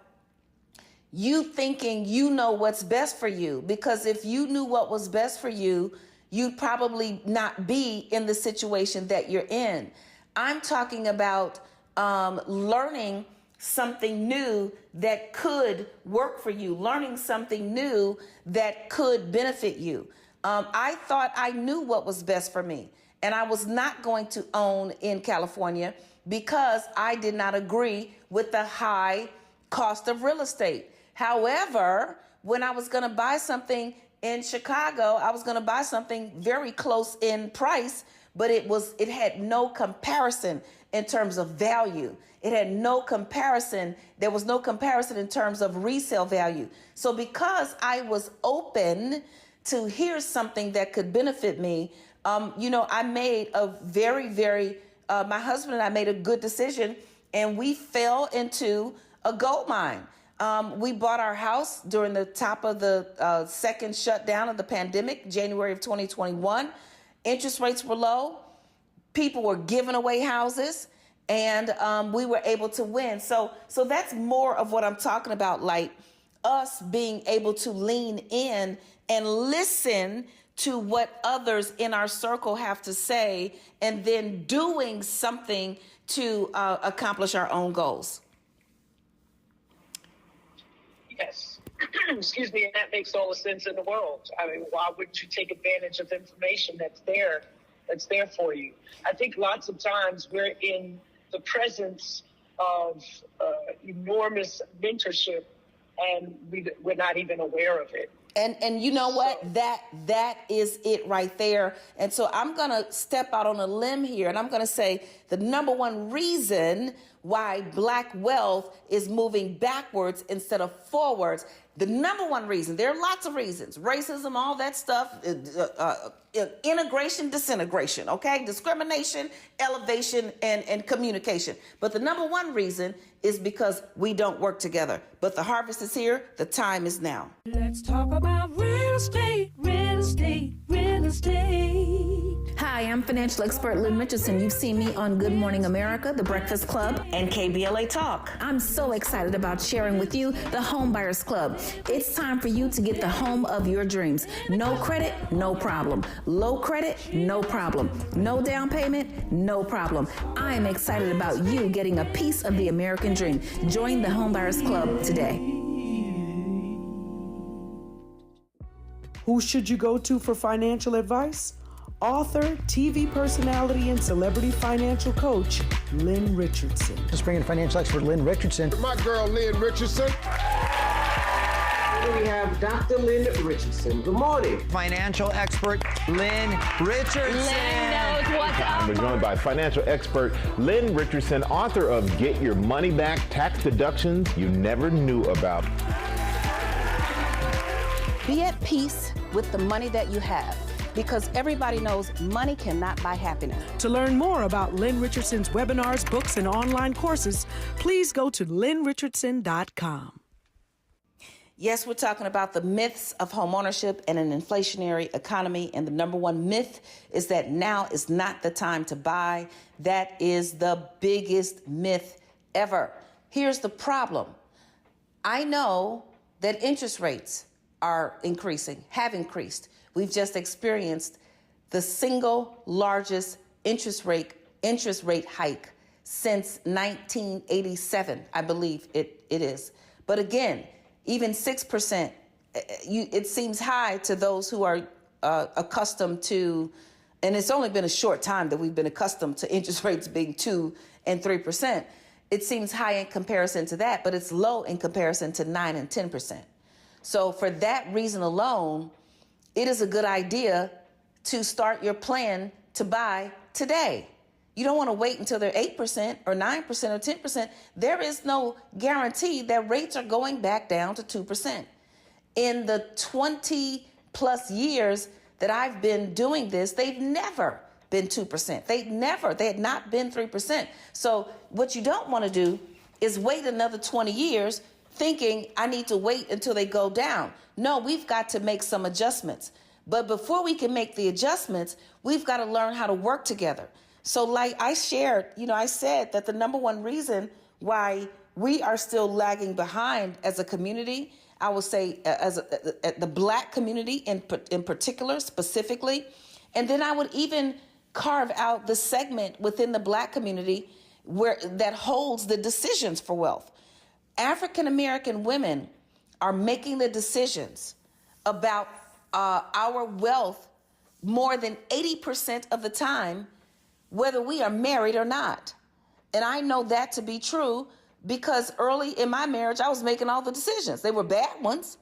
you thinking you know what's best for you, because if you knew what was best for you, you'd probably not be in the situation that you're in. I'm talking about learning something new that could work for you, learning something new that could benefit you. I thought I knew what was best for me, and I was not going to own in California because I did not agree with the high cost of real estate. However, when I was going to buy something in Chicago, I was going to buy something very close in price, but it had no comparison in terms of value. It had no comparison. There was no comparison in terms of resale value. So because I was open to hear something that could benefit me, I made a my husband and I made a good decision, and we fell into a gold mine. We bought our house during the top of the second shutdown of the pandemic, January of 2021. Interest rates were low. People were giving away houses, and we were able to win. So that's more of what I'm talking about, like us being able to lean in and listen to what others in our circle have to say, and then doing something to accomplish our own goals.
Yes. Excuse me, and that makes all the sense in the world. I mean, why wouldn't you take advantage of information that's there for you? I think lots of times we're in the presence of enormous mentorship, and we're not even aware of it.
And you know what? That is it right there. And so I'm going to step out on a limb here, and I'm going to say the number one reason why Black wealth is moving backwards instead of forwards, the number one reason, there are lots of reasons, racism, all that stuff, integration, disintegration, okay? Discrimination, elevation, and communication. But the number one reason is because we don't work together. But the harvest is here. The time is now.
Let's talk about real estate, real estate, real estate.
Hi, I'm financial expert Lynn Richardson. You've seen me on Good Morning America, The Breakfast Club,
and KBLA Talk.
I'm so excited about sharing with you the Home Buyers Club. It's time for you to get the home of your dreams. No credit, no problem. Low credit, no problem. No down payment, no problem. I am excited about you getting a piece of the American dream. Join the Home Buyers Club today.
Who should you go to for financial advice? Author, TV personality, and celebrity financial coach, Lynn Richardson.
Let's bring in financial expert Lynn Richardson.
My girl, Lynn Richardson.
We have Dr. Lynn Richardson. Good morning.
Financial expert Lynn Richardson.
Lynn knows what's up.
We're joined by financial expert Lynn Richardson, author of Get Your Money Back, Tax Deductions You Never Knew About.
Be at peace with the money that you have, because everybody knows money cannot buy happiness.
To learn more about Lynn Richardson's webinars, books, and online courses, please go to lynnrichardson.com.
Yes, we're talking about the myths of homeownership and an inflationary economy. And the number one myth is that now is not the time to buy. That is the biggest myth ever. Here's the problem. I know that interest rates are increasing, have increased. We've just experienced the single largest interest rate hike since 1987, I believe it is. But again, even 6%, it seems high to those who are accustomed to, and it's only been a short time that we've been accustomed to interest rates being 2 and 3%. It seems high in comparison to that, but it's low in comparison to 9 and 10%. So for that reason alone, it is a good idea to start your plan to buy today. You don't want to wait until they're 8% or 9% or 10%. There is no guarantee that rates are going back down to 2%. In the 20 plus years that I've been doing this, they've never been 2%. They had not been 3%. So what you don't want to do is wait another 20 years thinking I need to wait until they go down. No, we've got to make some adjustments. But before we can make the adjustments, we've got to learn how to work together. So like I shared, I said that the number one reason why we are still lagging behind as a community, I would say the Black community in particular, specifically, and then I would even carve out the segment within the Black community that holds the decisions for wealth. African American women are making the decisions about our wealth more than 80% of the time, whether we are married or not. And I know that to be true because early in my marriage, I was making all the decisions. They were bad ones,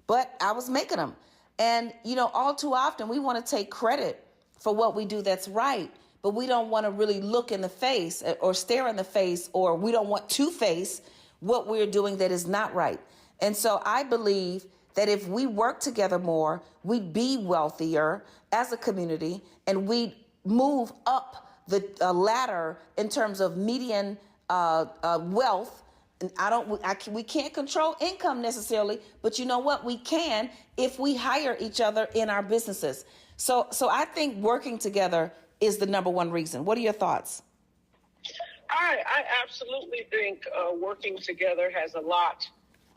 but I was making them. And, all too often we want to take credit for what we do that's right, but we don't want to really look in the face or stare in the face, or we don't want to face what we're doing that is not right. And so I believe that if we work together more, we'd be wealthier as a community, and we'd move up the ladder in terms of median wealth. And we can't control income necessarily, but you know what? We can if we hire each other in our businesses. So I think working together is the number one reason. What are your thoughts?
I absolutely think working together has a lot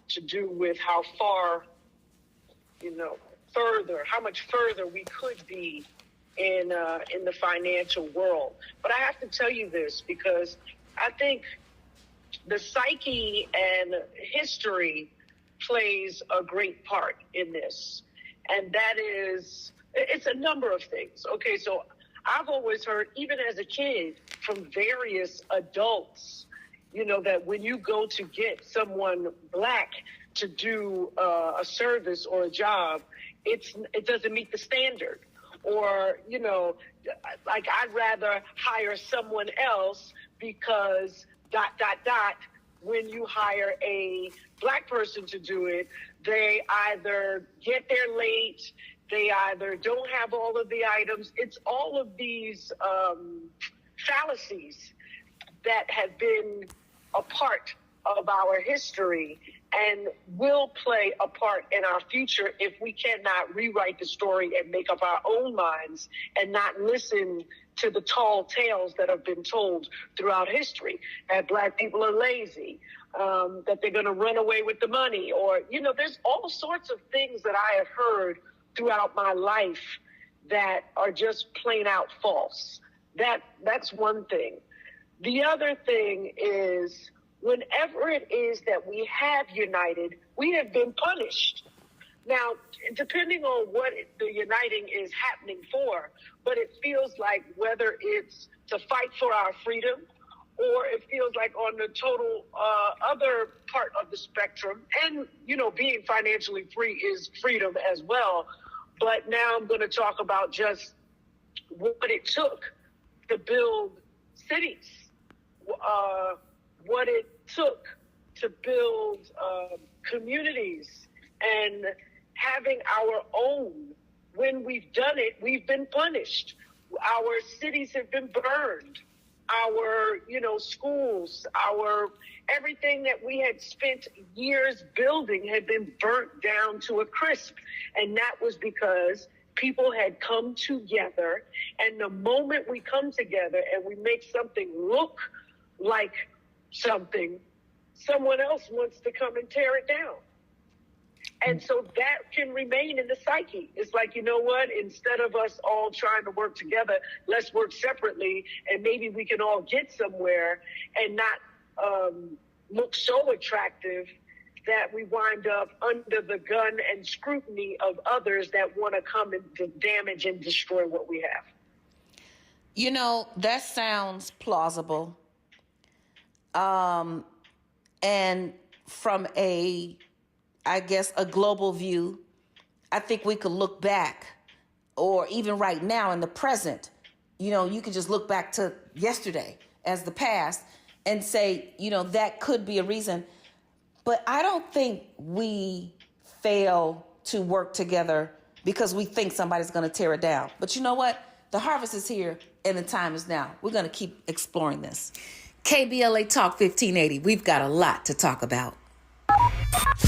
to do with how far, how much further we could be in the financial world. But I have to tell you this because I think the psyche and history plays a great part in this. And that is, it's a number of things. Okay, so I've always heard, even as a kid, from various adults, that when you go to get someone Black to do a service or a job, it doesn't meet the standard. Or, like I'd rather hire someone else because ... When you hire a Black person to do it, they either get there late, they either don't have all of the items. It's all of these fallacies that have been a part of our history and will play a part in our future if we cannot rewrite the story and make up our own minds and not listen to the tall tales that have been told throughout history, that Black people are lazy, that they're going to run away with the money, or, there's all sorts of things that I have heard throughout my life that are just plain out false. That's one thing. The other thing is, whenever it is that we have united, we have been punished. Now, depending on what the uniting is happening for, but it feels like whether it's to fight for our freedom, or it feels like on the total other part of the spectrum, and, being financially free is freedom as well. But now I'm going to talk about just what it took to build cities, what it took to build communities, and having our own. When we've done it, we've been punished. Our cities have been burned. Our, schools, everything that we had spent years building had been burnt down to a crisp. And that was because people had come together. And the moment we come together and we make something look like something, someone else wants to come and tear it down. And so that can remain in the psyche. It's like, you know what? Instead of us all trying to work together, let's work separately, and maybe we can all get somewhere and not look so attractive that we wind up under the gun and scrutiny of others that want to come and damage and destroy what we have.
That sounds plausible. And from a global view, I think we could look back, or even right now in the present, you could just look back to yesterday as the past and say, that could be a reason. But I don't think we fail to work together because we think somebody's going to tear it down. But you know what? The harvest is here and the time is now. We're going to keep exploring this.
KBLA Talk 1580. We've got a lot to talk about.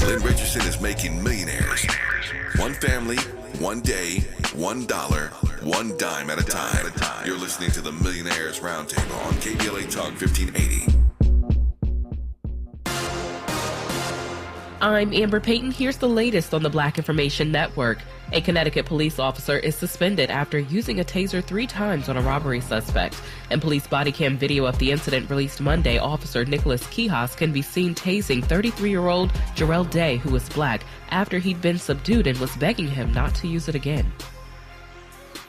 Lynn Richardson is making millionaires. One family, one day, $1, one dime at a time. You're listening to the Millionaires Roundtable on KBLA Talk 1580.
I'm Amber Payton. Here's the latest on the Black Information Network. A Connecticut police officer is suspended after using a taser 3 times on a robbery suspect. In police body cam video of the incident released Monday, Officer Nicholas Quijas can be seen tasing 33-year-old Jarrell Day, who was black, after he'd been subdued and was begging him not to use it again.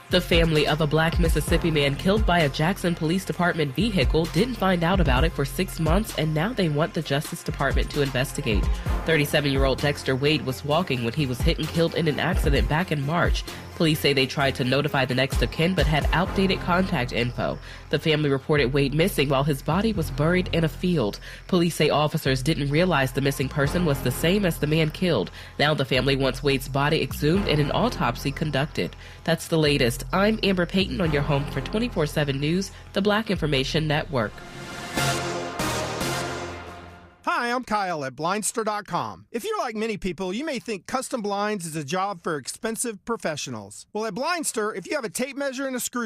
The family of a black Mississippi man killed by a Jackson Police Department vehicle didn't find out about it for 6 months, and now they want the Justice Department to investigate. 37-year-old Dexter Wade was walking when he was hit and killed in an accident back in March. Police say they tried to notify the next of kin but had outdated contact info. The family reported Wade missing while his body was buried in a field. Police say officers didn't realize the missing person was the same as the man killed. Now the family wants Wade's body exhumed and an autopsy conducted. That's the latest. I'm Amber Payton on your home for 24/7 News, the Black Information Network.
Hi, I'm Kyle at Blindster.com. If you're like many people, you may think custom blinds is a job for expensive professionals. Well, at Blindster, if you have a tape measure and a screw